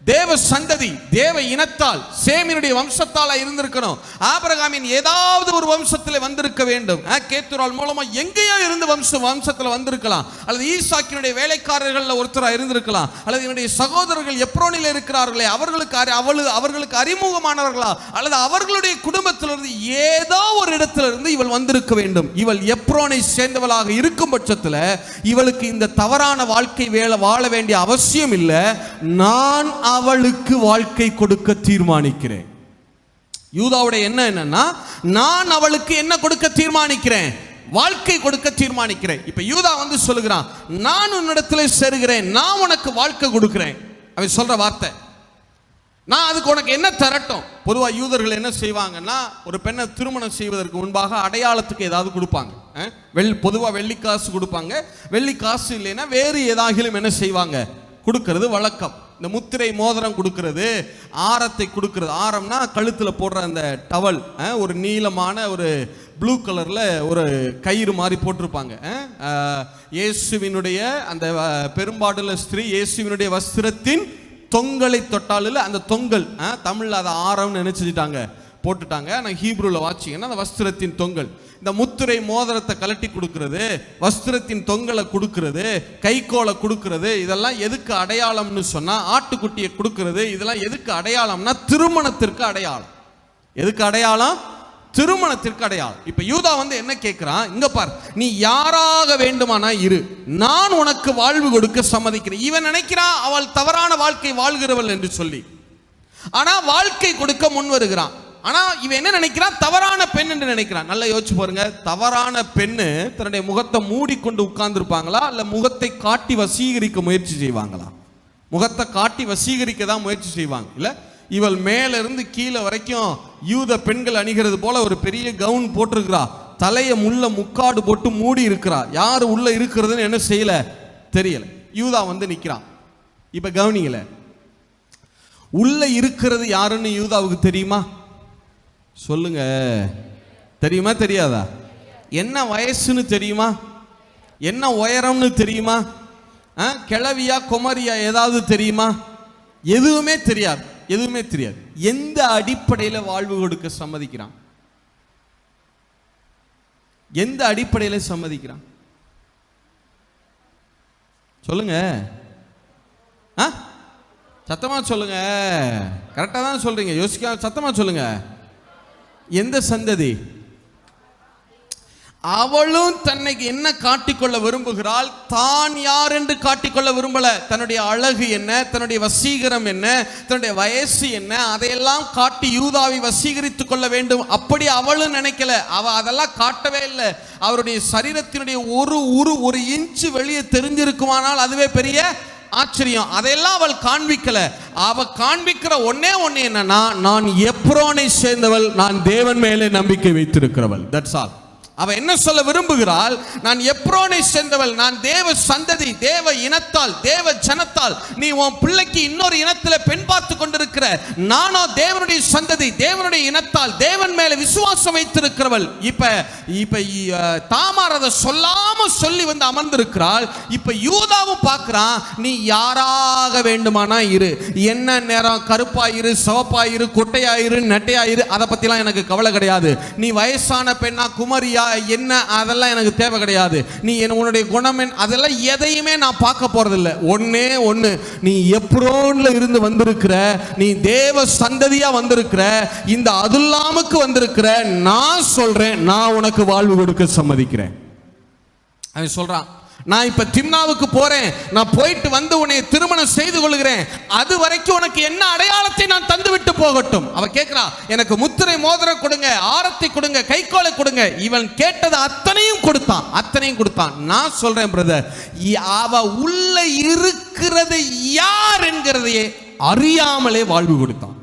தேவ சந்ததி, தேவ இனத்தால், சேமினுடைய வம்சத்தால இருந்திருக்கணும். ஆபிரகாமின் ஏதாவது ஒரு வம்சத்தில் வந்திருக்க வேண்டும். கேத்துரால் மூலமா எங்கேயோ இருந்து வம்சத்துல வந்திருக்கலாம். அல்லது ஈசாக்கினுடைய வேலைக்காரர்கள் ஒருத்தராக இருந்திருக்கலாம். அல்லது என்னுடைய சகோதரர்கள் எப்ரோனில் இருக்கிறார்களே, அவர்களுக்கு அறிமுகமானவர்களா, அல்லது அவர்களுடைய குடும்பத்திலிருந்து ஏதோ ஒரு இடத்திலிருந்து இவள் வந்திருக்க வேண்டும். இவள் எப்ரோனை சேர்ந்தவளாக இருக்கும் பட்சத்தில் இவளுக்கு இந்த தவறான வாழ்க்கை வாழ வேண்டிய அவசியம் இல்லை. நான் அவளுக்கு வாழ்க்கை கொடுக்க தீர்மானிக்கிறேன். யூதாவுடைய என்ன என்னன்னா, நான் அவளுக்கு என்ன கொடுக்க தீர்மானிக்கிறேன்? வாழ்க்கை கொடுக்க தீர்மானிக்கிறேன். இப்ப யூதா சொல்லுகிறான், நான் உன்னிடத்தில் சேருகிறேன், நான் உனக்கு வாழ்க்கை கொடுக்கிறேன். அவன் சொல்ற வார்த்தை, நான் அதுக்கு உனக்கு என்ன தரட்டும்? பொதுவா யூதர்கள் என்ன செய்வாங்கன்னா, ஒரு பெண்ணை திருமணம் செய்வதற்கு முன்பாக அடையாளத்துக்கு ஏதாவது கொடுப்பாங்க. பொதுவா வெள்ளிக்காசு கொடுப்பாங்க. வெள்ளிக்காசு இல்லைன்னா வேறு ஏதாகிலும் என்ன செய்வாங்க, கொடுக்கிறது வழக்கம். இந்த முத்திரை மோதிரம் கொடுக்கிறது, ஆரத்தை கொடுக்கிறது. ஆரம்னா கழுத்துல போடுற அந்த டவல், ஒரு நீளமான ஒரு ப்ளூ கலர்ல ஒரு கயிறு மாதிரி போட்டிருப்பாங்க. இயேசுவினுடைய அந்த பெரும்பாடுள்ள ஸ்திரீ இயேசுவினுடைய வஸ்திரத்தின் தொங்கலை தொட்டாலில் அந்த தொங்கல், தமிழ்ல அதை ஆரம்னு நினைச்சுட்டாங்க, போட்டுட்டாங்க. நான் ஹீப்ரூல வாட்சிங்கன்னா அந்த வஸ்திரத்தின் தொங்கல். இந்த முத்திரை மோதிரத்தை கலட்டி கொடுக்கிறது, வஸ்திரத்தின் தொங்கலை கொடுக்கிறது, கைகோலை கொடுக்கிறது, இதெல்லாம் எதுக்கு அடையாளம்னு சொன்னா, ஆட்டுக்குட்டியை கொடுக்கிறது, இதெல்லாம் எதுக்கு அடையாளம்னா திருமணத்திற்கு அடையாளம். எதுக்கு அடையாளம்? திருமணத்திற்கு அடையாளம். இப்ப யூதா என்ன கேட்கிறான், இங்க பார், நீ யாராக வேண்டுமானா இரு, நான் உனக்கு வாழ்வு கொடுக்க சம்மதிக்கிறேன். இவன் நினைக்கிறான் அவள் தவறான வாழ்க்கை வாழ்கிறவள் என்று சொல்லி, ஆனா வாழ்க்கை கொடுக்க முன் வருகிறான். ஆனா இவன் என்ன நினைக்கிறான், தவறான பெண் என்று நினைக்கிறான். நல்லா யோசிச்சு பாருங்க, தவறான பெண்ணு தன்னுடைய முகத்தை மூடிக்கொண்டு உட்கார்ந்து இருப்பாங்களா, இல்ல முகத்தை காட்டி வசீகரிக்க முயற்சி செய்வாங்களா? முகத்தை காட்டி வசீகரிக்க தான் முயற்சி செய்வாங்க. இல்ல, இவள் மேல இருந்து கீழே வரைக்கும் யூத பெண்கள் அணிகிறது போல ஒரு பெரிய கவுன் போட்டிருக்கிறா, தலைய முள்ள முக்காடு போட்டு மூடி இருக்கிறா. யாரு உள்ள இருக்கிறதுன்னு என்ன செய்யல தெரியல. யூதா நிக்கிறான். இப்ப கவனிங்கள, உள்ள இருக்கிறது யாருன்னு யூதாவுக்கு தெரியுமா? சொல்லுங்க, தெரியுமா தெரியாதா? என்ன வயசுன்னு தெரியுமா? என்ன உயரம்னு தெரியுமா? கிழவியா குமரியா ஏதாவது தெரியுமா? எதுவுமே தெரியாது, எதுவுமே தெரியாது. எந்த அடிப்படையில் வாழ்வு கொடுக்க சம்மதிக்கிறான்? எந்த அடிப்படையில் சம்மதிக்கிறான்? சொல்லுங்க, சத்தமா சொல்லுங்க. கரெக்டா தான் சொல்றீங்க, யோசிக்க சத்தமா சொல்லுங்க. எந்த சந்ததி? அவளும் தன்னைக்கு என்ன காட்டிக்கொள்ள விரும்புகிறாள்? தான் யார் என்று காட்டிக்கொள்ள விரும்பல. தன்னுடைய அழகு என்ன, தன்னுடைய வசீகரம் என்ன, தன்னுடைய வயசு என்ன, அதையெல்லாம் காட்டி யூதாவை வசீகரித்துக் கொள்ள வேண்டும் அப்படி அவளும் நினைக்கல. அவ அதெல்லாம் காட்டவே இல்லை. அவருடைய சரீரத்தினுடைய ஒரு இன்ச்சு வெளியே தெரிஞ்சிருக்குமானால் அதுவே பெரிய ஆச்சரியம். அதையெல்லாம் அவள் காண்பிக்கல. அவ காண்பிக்கிற ஒன்னே ஒண்ணு என்னன்னா, நான் எப்ரோனை சேர்ந்தவள், நான் தேவன் மேலே நம்பிக்கை வைத்திருக்கிறவள். That's all. அவ என்ன சொல்ல விரும்புகிறாள்? நான் எப்ரோனை சேர்ந்தவள், நான் தேவ சந்ததி, தேவ இனத்தால், தேவ ஜனத்தால். நீ உன் பிள்ளைக்கு இன்னொரு இனத்துல பெண் பார்த்து கொண்டிருக்கிற, நானோ தேவனுடைய சந்ததி, தேவனுடைய இனத்தால், தேவன் மேல விசுவாசம் வைத்திருக்கிறவள். இப்ப தாமார் அதை சொல்லாம சொல்லி வந்து அமர்ந்திருக்கிறாள். இப்ப யூதாவும் பார்க்கிறான், நீ யாராக வேண்டுமானா இரு, என்ன நேரம் கருப்பாயிரு, சிவப்பாயிரு, குட்டையாயிரு, நெட்டையாயிரு, அதை பத்திலாம் எனக்கு கவலை கிடையாது. நீ வயசான பெண்ணா, குமரியா, என்ன, அதெல்லாம் எனக்கு தேவை கிடையாது. நீ உன்னுடைய குணம் அதெல்லாம் எதையுமே நான் பார்க்க போறதில்லை. ஒன்னே ஒண்ணு, நீ எப்ரோன்ல இருந்து வந்திருக்கிற, நீ தேவ சந்ததியா வந்திருக்கிற, இந்த அதுல்லாமுக்கு வந்திருக்கிற, நான் சொல்றேன், நான் உனக்கு வாழ்வு கொடுக்க சம்மதிக்கிறேன். அவன் சொல்றான், நான் இப்ப திம்னாவுக்கு போறேன், நான் போயிட்டு வந்து உன்னை திருமணம் செய்து கொள்கிறேன், அது வரைக்கும் உனக்கு என்ன அடையாளத்தை நான் தந்து விட்டு போகட்டும். அவ கேட்கிறா, எனக்கு முத்திரை மோதிரம் கொடுங்க, ஆரத்தை கொடுங்க, கைக்கோலை கொடுங்க. இவன் கேட்டது அத்தனையும் கொடுத்தான், அத்தனையும் கொடுத்தான். நான் சொல்றேன் பிரதர், அவ உள்ள இருக்கிறது யார் என்கிறதையே அறியாமலே வாழ்வு கொடுத்தான்.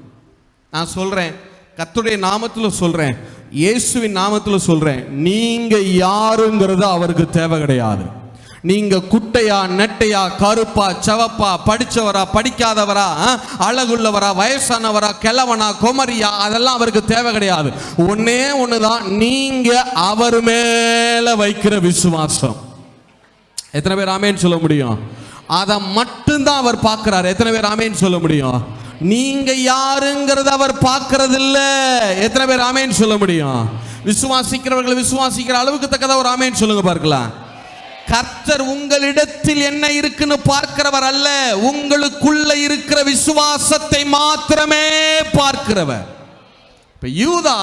நான் சொல்றேன், கர்த்தருடைய நாமத்தில் சொல்றேன், இயேசுவின் நாமத்தில் சொல்றேன், நீங்க யாருங்கிறது அவருக்கு தேவை கிடையாது. நீங்க குட்டையா, நெட்டையா, கருப்பா, சவப்பா, படிச்சவரா, படிக்காதவரா, அழகுள்ளவரா, வயசானவரா, கிழவனா, குமரியா, அதெல்லாம் அவருக்கு தேவை கிடையாது. ஒன்னே ஒண்ணுதான், நீங்க அவர் மேல வைக்கிற விசுவாசம். எத்தனை பேர் ஆமேன்னு சொல்ல முடியும்? அதை மட்டும்தான் அவர் பார்க்கிறார். எத்தனை பேர் ஆமேன்னு சொல்ல முடியும்? நீங்க யாருங்கிறது அவர் பார்க்கறது இல்ல. எத்தனை பேர் ஆமேன்னு சொல்ல முடியும்? விசுவாசிக்கிறவர்கள் விசுவாசிக்கிற அளவுக்கு தக்கதா ஒரு ஆமேன்னு சொல்லுங்க பார்க்கலாம். கர்த்தர் உங்களிடத்தில் என்ன இருக்குன்னு பார்க்கிறவர் அல்ல, உங்களுக்குள்ள இருக்கிற விசுவாசத்தை மாத்திரமே பார்க்கிறவர். இப்ப யூதா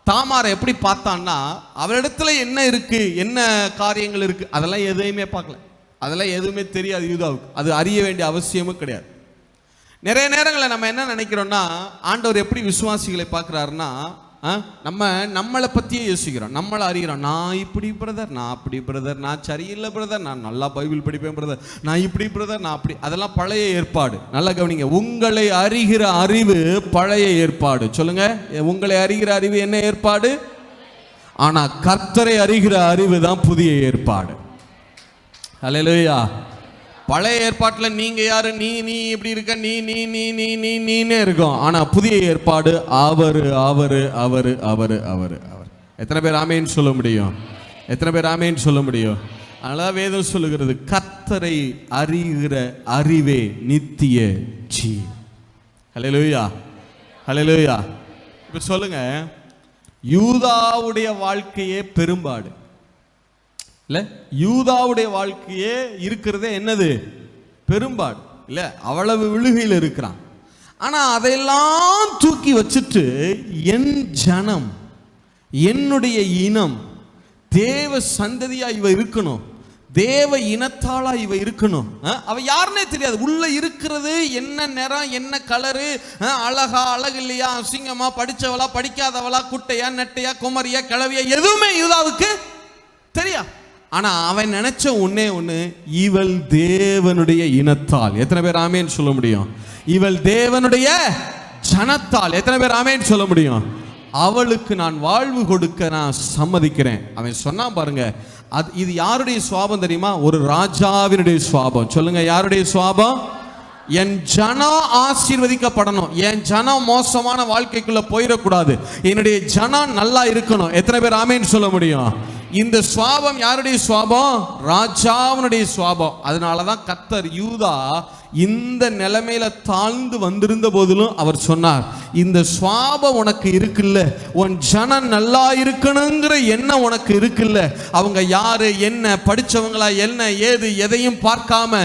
தாமாரை எப்படி பார்த்தான்னா, அவரிடத்துல என்ன இருக்கு, என்ன காரியங்கள் இருக்கு, அதெல்லாம் எதையுமே பார்க்கல. அதெல்லாம் எதுவுமே தெரியாது யூதாவுக்கு. அது அறிய வேண்டிய அவசியமும் கிடையாது. நிறைய நேரங்களில் நம்ம என்ன நினைக்கிறோம்னா, ஆண்டவர் எப்படி விசுவாசிகளை பார்க்கிறாருன்னா, நம்மளை பற்றியே யோசிக்கிறோம், நம்மளை அறிகிறோம். நான் இப்படி பிரதர், நான் அப்படி பிரதர், நான் சரியில்லை பிரதர், நான் நல்லா பைபிள் படிப்பேன் பிரதர், நான் இப்படி பிரதர், நான் அப்படி. அதெல்லாம் பழைய ஏற்பாடு. நல்லா கவனிங்க, உங்களை அறிகிற அறிவு பழைய ஏற்பாடு. சொல்லுங்க, உங்களை அறிகிற அறிவு என்ன ஏற்பாடு? ஆனா கர்த்தரை அறிகிற அறிவு தான் புதிய ஏற்பாடு. அல்லேலூயா. பழைய ஏற்பாட்டில் நீங்க யாரு, நீ இப்படி இருக்க, நீ நீ நீ நீ நீ நீனே இருக்கும். ஆனா புதிய ஏற்பாடு அவரு அவரு அவரு அவரு அவரு அவர். எத்தனை பேர் ஆமேன்னு சொல்ல முடியும்? எத்தனை பேர் ஆமேன்னு சொல்ல முடியும்? அதனால வேதம் சொல்லுகிறது, கர்த்தரை அறிகிற அறிவே நித்திய ஜீவன். ஹல்லேலூயா, ஹல்லேலூயா. இப்ப சொல்லுங்க, யூதாவுடைய வாழ்க்கையே பெரும்பாடு இல்ல, யூதாவுடைய வாழ்க்கையே இருக்கிறதே என்னது? பெரும்பாடு இல்ல. அவ்வளவு விழுகையில் இருக்கிறான். ஆனா அதையெல்லாம் தூக்கி வச்சுட்டு, என் ஜனம், என்னுடைய இனம், தேவ சந்ததியா இவ இருக்கணும், தேவ இனத்தாளா இவ இருக்கணும். அவ யாருன்னே தெரியாது. உள்ள இருக்கிறது என்ன நிறம், என்ன கலரு, அழகா, அழகு இல்லையா, அசிங்கமா, படிச்சவளா, படிக்காதவளா, குட்டையா, நெட்டையா, குமரியா, கிழவியா, எதுவுமே யூதாவுக்கு தெரியா. ஆனா அவன் நினைச்ச ஒன்னே ஒண்ணு, இவள் தேவனுடைய இனத்தால். எத்தனை பேர் ஆமேன்னு சொல்ல முடியும்? இவள் தேவனுடைய ஜனத்தால். எத்தனை பேர் ஆமேன்னு சொல்ல முடியும்? அவளுக்கு நான் வாழ்வு கொடுக்க நான் சம்மதிக்கிறேன். அவன் சொன்னான் பாருங்க, இது யாருடைய சுவாபம் தெரியுமா? ஒரு ராஜாவினுடைய சுவாபம். சொல்லுங்க, யாருடைய சுவாபம்? என் ஜனம் ஆசீர்வதிக்கப்படணும், என் ஜனம் மோசமான வாழ்க்கைக்குள்ள போயிடக்கூடாது, என்னுடைய ஜனம் நல்லா இருக்கணும். எத்தனை பேர் ஆமேன்னு சொல்ல முடியும்? இந்த சுவாபம் யாருடைய சுவாபம்? ராஜாவினுடைய சுவாபம். அதனாலதான் கர்த்தர் யூதா இந்த நிலைமையில தாழ்ந்து வந்திருந்த போதிலும் அவர் சொன்னார், இந்த சுவாபம் உனக்கு இருக்குல்ல, உன் ஜனம் நல்லா இருக்கணுங்கிற எண்ணம் உனக்கு இருக்குல்ல, அவங்க யாரு என்ன படிச்சவங்களா என்ன ஏது எதையும் பார்க்காம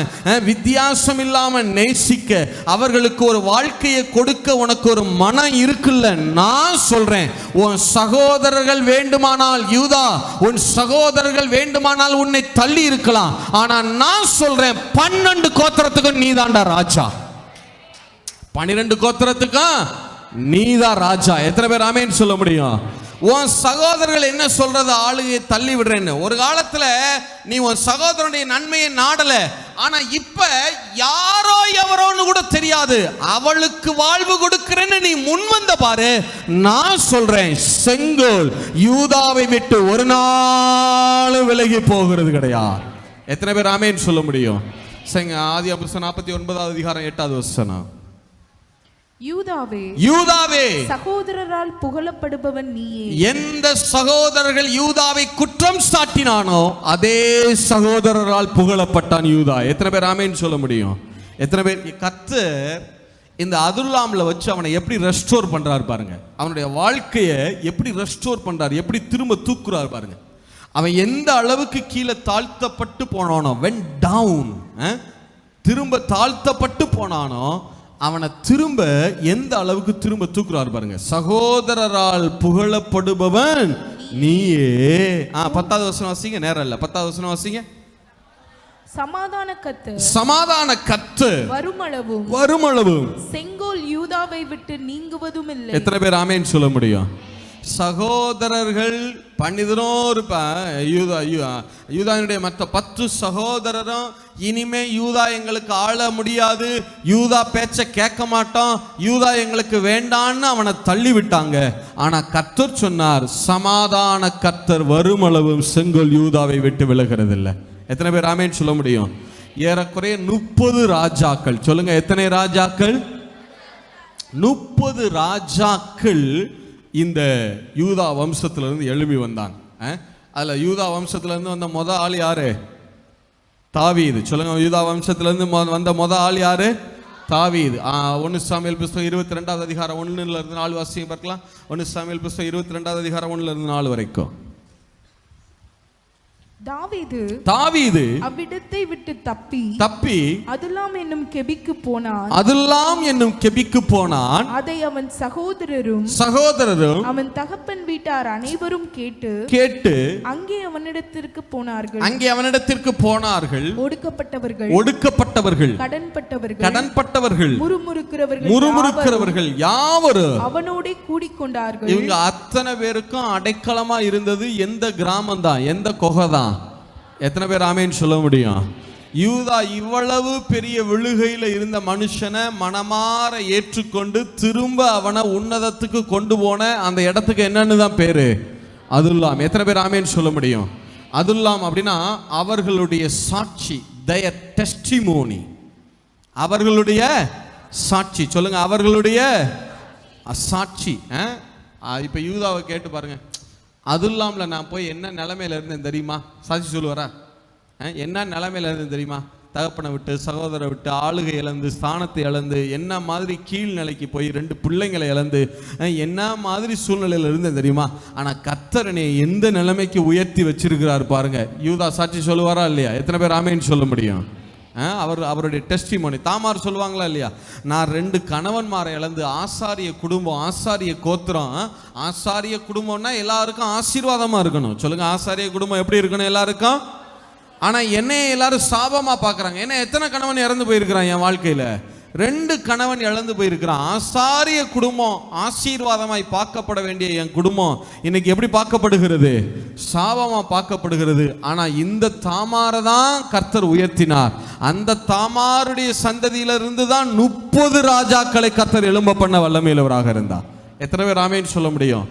வித்தியாசம் இல்லாம நேசிக்க, அவர்களுக்கு ஒரு வாழ்க்கையை கொடுக்க உனக்கு ஒரு மனம் இருக்குல்ல. நான் சொல்றேன், உன் சகோதரர்கள் வேண்டுமானால் யூதா, உன் சகோதரர்கள் வேண்டுமானால் உன்னை தள்ளி இருக்கலாம், ஆனா நான் சொல்றேன் 12 கோத்திரத்துக்கும் நீ தான்டா ராஜா. 12 கோத்திரத்துக்கும் நீதான் ராஜா. எத்தனை பேர் ஆமென் சொல்ல முடியும்? உன் சகோதரர்கள் என்ன சொல்றது, ஆளுகையை தள்ளி விடுறேன்னு. ஒரு காலத்துல நீ உன் சகோதரனுடைய நன்மையை நாடல, ஆனா இப்ப யாரோ எவரோன்னு கூட தெரியாது, அவளுக்கு வாழ்வு கொடுக்கிறேன்னு நீ முன் வந்த பாரு. நான் சொல்றேன், செங்கோல் யூதாவை விட்டு ஒரு நாள் விலகி போகிறது கிடையாது. எத்தனை பேர் ஆமென் சொல்ல முடியும்? ஆதி அப்போஸ்தலர் 49வது அதிகாரம் 8வது வசனம். யூதாவே, யூதாவே, சகோதரரால் புகழப்படுபவன் நீயே. எந்த சகோதரர்கள் யூதாவை குற்றம் சாட்டினானோ அதே சகோதரரால் புகழப்பட்டான் யூதா. எத்தனை பேர் ஆமென் சொல்ல முடியும்? எத்தனை பேர்? கர்த்தர் இந்த அதுல்லாம்ல வச்சு அவனை எப்படி ரெஸ்டோர் பண்றாரு பாருங்க. அவனுடைய வாழ்க்கையை எப்படி ரெஸ்டோர் பண்றாரு, எப்படி திரும்ப தூக்குறாரு பாருங்க. அவன் எந்த அளவுக்கு கீழே தாழ்த்தப்பட்டு போனானோ, வென் டவுன், திரும்ப தாழ்த்தப்பட்டு போனானோ, அவனை திரும்ப எந்த அளவுக்கு திரும்ப தூக்குறாரு பாருங்க. சகோதரரால் புகழப்படுபவன் நீயே. 10வது வசனம் வாசிங்க. நேரம் இல்ல, 10வது வசனம் வாசிங்க. சமாதான கர்த்தர், சமாதான கர்த்தர் வருமளவும் செங்கோல் யூதாவை விட்டு நீங்குவதும் இல்லை. எத்தனை பேர் ஆமென் சொல்ல முடியும்? சகோதரர்கள் 11 யூதாவினுடைய மற்ற 10 சகோதரரும் இனிமே யூதா எங்களுக்கு ஆள முடியாது, யூதா பேச்ச கேட்க மாட்டோம், யூதா எங்களுக்கு வேண்டான்னு அவனை தள்ளி விட்டாங்க. ஆனா கர்த்தர் சொன்னார், சமாதான கர்த்தர் வருமளவும் செங்கோல் யூதாவை விட்டு விலகிறது இல்லை. எத்தனை பேர் ஆமென் சொல்ல முடியும்? ஏறக்குறைய 30 ராஜாக்கள். சொல்லுங்க, எத்தனை ராஜாக்கள்? 30 ராஜாக்கள் இந்த யூதா வம்சத்திலிருந்து எழும்பி வந்தாங்க. அதுல யூதா வம்சத்திலிருந்து வந்த முத ஆள் யாரு? தாவீது. சொல்லுங்க, யூதா வம்சத்திலிருந்து வந்த முத ஆள் யாரு? தாவீது. 1 சாமுவேல் புத்தகம் 22வது அதிகாரம் 1ல இருந்து 4 வாசிங்க பார்க்கலாம். 1 சாமுவேல் புத்தகம் 22வது அதிகாரம் 1ல இருந்து 4 வரைக்கும். தாவீது அவ்விடத்தை விட்டு தப்பி அதுல்லாம் என்னும் கெபிக்கு போனான். அதை அவன் சகோதரரும் அவன் தகப்பன் வீட்டார் அனைவரும் கேட்டு அங்கே அவனிடத்திற்கு போனார்கள். ஒடுக்கப்பட்டவர்கள், கடன்பட்டவர்கள், முறுமுறுக்கிறவர்கள் யாவரும் அவனோடே கூடிக்கொண்டார்கள். இவங்க அத்தனை பேருக்கும் அடைக்கலமா இருந்தது எந்த கிராமம் தான், எந்த கொகை தான்? எத்தனை பேர் ஆமென் சொல்ல முடியும்? யூதா இவ்வளவு பெரிய விழுகையில இருந்த மனுஷனை மனமாற ஏற்றுக்கொண்டு திரும்ப அவனை உன்னதத்துக்கு கொண்டு போன அந்த இடத்துக்கு என்னன்னு தான் பேரு? அதுல்லாம். எத்தனை பேர் ஆமென் சொல்ல முடியும்? அதுல்லாம் அப்படின்னா அவர்களுடைய சாட்சி, their testimony, அவர்களுடைய சாட்சி. சொல்லுங்க, அவர்களுடைய சாட்சி. இப்ப யூதாவை கேட்டு பாருங்க, அதுல்லாம்ல நான் போய் என்ன நிலைமையில இருந்தேன் தெரியுமா? சாட்சி சொல்லுவாரா? என்ன நிலைமையில இருந்தேன் தெரியுமா? தகப்பனை விட்டு, சகோதரை விட்டு, ஆளுகை இழந்து, ஸ்தானத்தை இழந்து, என்ன மாதிரி கீழ்நிலைக்கு போய் 2 பிள்ளைங்களை இழந்து, என்ன மாதிரி சூழ்நிலையில இருந்தேன் தெரியுமா? ஆனா கர்த்தர் என்னை எந்த நிலைமைக்கு உயர்த்தி வச்சிருக்கிறார் பாருங்க. யூதா சாட்சி சொல்லுவாரா இல்லையா? எத்தனை பேர் ஆமென் சொல்ல முடியும்? அவருடைய டெஸ்டிமோனி. தாமார் சொல்லுவாங்களா இல்லையா? நான் 2 கணவன்மாரை இழந்து, ஆசாரிய குடும்பம், ஆசாரிய கோத்திரம். ஆசாரிய குடும்பம்னா எல்லாருக்கும் ஆசீர்வாதமா இருக்கணும். சொல்லுங்க, ஆசாரிய குடும்பம் எப்படி இருக்கணும் எல்லாருக்கும்? ஆனா என்னைய எல்லாரும் சாபமா பாக்குறாங்க. ஏன்னா எத்தனை கணவன் இறந்து போயிருக்கிறான் என் வாழ்க்கையில? 2 கணவன் இழந்து போயிருக்கிறான். ஆசாரிய குடும்பம் ஆசீர்வாதமாய் பார்க்கப்பட வேண்டிய என் குடும்பம் இன்னைக்கு எப்படி பார்க்கப்படுகிறது? சாபமா பார்க்கப்படுகிறது. ஆனா இந்த தாமாரை தான் கர்த்தர் உயர்த்தினார். அந்த தாமாருடைய சந்ததியிலிருந்து தான் 30 ராஜாக்களை கர்த்தர் எழும்ப பண்ண வல்லமையுள்ளவராக இருந்தார். எத்தனை பேர் ஆமென் சொல்ல முடியும்?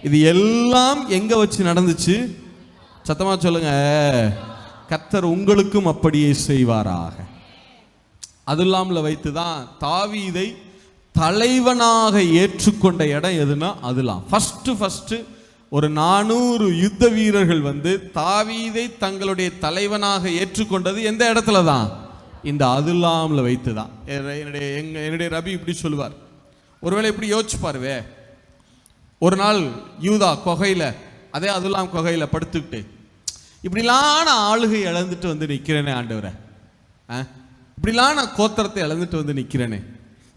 இது எல்லாம் எங்க வச்சு நடந்துச்சு? சத்தமா சொல்லுங்க, கர்த்தர் உங்களுக்கும் அப்படியே செய்வாராக. அதுல்லாம்ல வைத்து தான் தாவீதை தலைவனாக ஏற்றுக்கொண்ட இடம் எதுனா அதுலாம். ஃபர்ஸ்ட் ஒரு 400 யுத்த வீரர்கள் வந்து தாவீதை தங்களுடைய தலைவனாக ஏற்றுக்கொண்டது எந்த இடத்துல தான்? இந்த அதுல்லாம்ல வைத்து தான். என்னுடைய ரபி இப்படி சொல்லுவார், ஒருவேளை இப்படி யோசிச்சு பாருவே, ஒரு நாள் யூதா குகையில், அதே அதுல்லாம் குகையில் படுத்துக்கிட்டு இப்படிலாம் நான் ஆளுகை இழந்துட்டு வந்து நிற்கிறேனே ஆண்டவரை, இப்படிலாம் நான் கோத்திரத்தை இழந்துட்டு வந்து நிற்கிறேனே,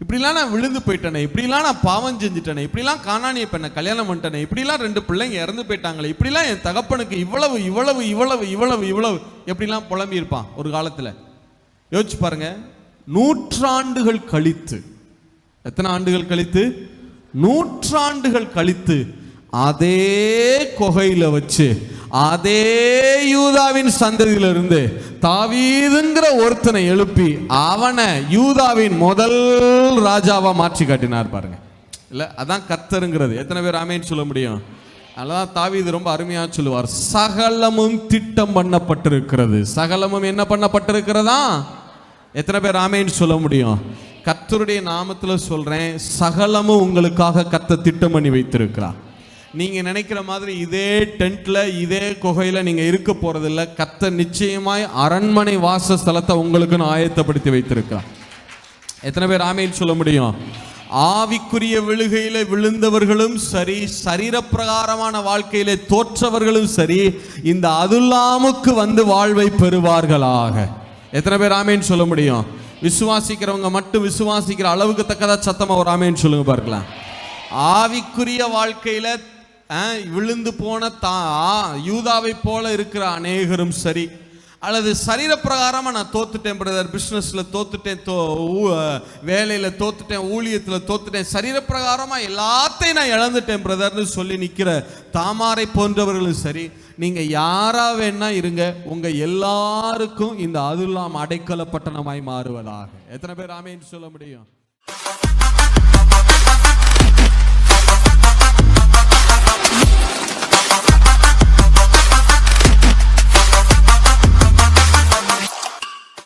இப்படிலாம் நான் விழுந்து போயிட்டேனே, இப்படிலாம் நான் பாவம் செஞ்சுட்டேனே, இப்படிலாம் கானானிய பெண்ணை கல்யாணம் பண்ணிட்டேனே, இப்படிலாம் 2 பிள்ளைங்க இறந்து போயிட்டாங்களே, இப்படிலாம் என் தகப்பனுக்கு இவ்வளவு இவ்வளவு இவ்வளவு இவ்வளவு இவ்வளவு எப்படிலாம் புலம்பி இருப்பான் ஒரு காலத்தில். யோசிச்சு பாருங்க, நூற்றாண்டுகள் கழித்து, எத்தனை ஆண்டுகள் கழித்து? நூற்றாண்டுகள் கழித்து அதே குகையில வச்சு அதே யூதாவின் சந்ததியிலிருந்து தாவீதுங்கிற ஒருத்தனை எழுப்பி அவனை யூதாவின் முதல் ராஜாவா மாற்றி காட்டினார் பாருங்க. இல்ல, அதான் கர்த்தருங்கிறது. எத்தனை பேர் ஆமென் சொல்ல முடியும்? அதான் தாவீது ரொம்ப அருமையா சொல்லுவார், சகலமும் திட்டம் பண்ணப்பட்டிருக்கிறது. சகலமும் என்ன பண்ணப்பட்டிருக்கிறதா? எத்தனை பேர் ஆமென் சொல்ல முடியும்? கர்த்தருடைய நாமத்துல சொல்றேன், சகலமும் உங்களுக்காக கர்த்தர் திட்டம் பண்ணி வைத்திருக்கிறார். நீங்க நினைக்கிற மாதிரி இதே டென்ட்ல இதே குகையில நீங்க இருக்க போறதில்ல. கர்த்தர் நிச்சயமாய் அரண்மனை வாசஸ்தலத்தை உங்களுக்கு ஆயத்தப்படுத்தி வைத்திருக்கிறார். எத்தனை பேர் ஆமென் சொல்ல முடியும்? ஆவிக்குரிய விழுகையில விழுந்தவர்களும் சரி, சரீரப்பிரகாரமான வாழ்க்கையிலே தோற்றவர்களும் சரி, இந்த அதுல்லாமுக்கு வந்து வாழ்வை பெறுவார்களாக. எத்தனை பேர் ஆமென் சொல்ல முடியும்? விசுவாசிக்கிறவங்க மட்டும் விசுவாசிக்கிற அளவுக்கு தக்கதா சத்தமா ஒரு ஆமென் சொல்லுங்க பார்க்கலாம். ஆவிக்குரிய வாழ்க்கையில விழுந்து போன யூதாவை போல இருக்கிற அநேகரும் சரி, அல்லது சரீரப்பிரகாரமா நான் தோத்துட்டேன் பிரதர், பிசினஸ்ல தோத்துட்டேன், வேலையில தோத்துட்டேன், ஊழியத்துல தோத்துட்டேன், சரீரப்பிரகாரமா எல்லாத்தையும் நான் இழந்துட்டேன் பிரதர்னு சொல்லி நிக்கிற தாமாரை போன்றவர்களும் சரி, நீங்க யாரா வேணா இருங்க, உங்க எல்லாருக்கும் இந்த அதுல்லாம் அடைக்கல பட்டணமாய் மாறுவதாக. எத்தனை பேர் ஆமென் சொல்ல முடியும்?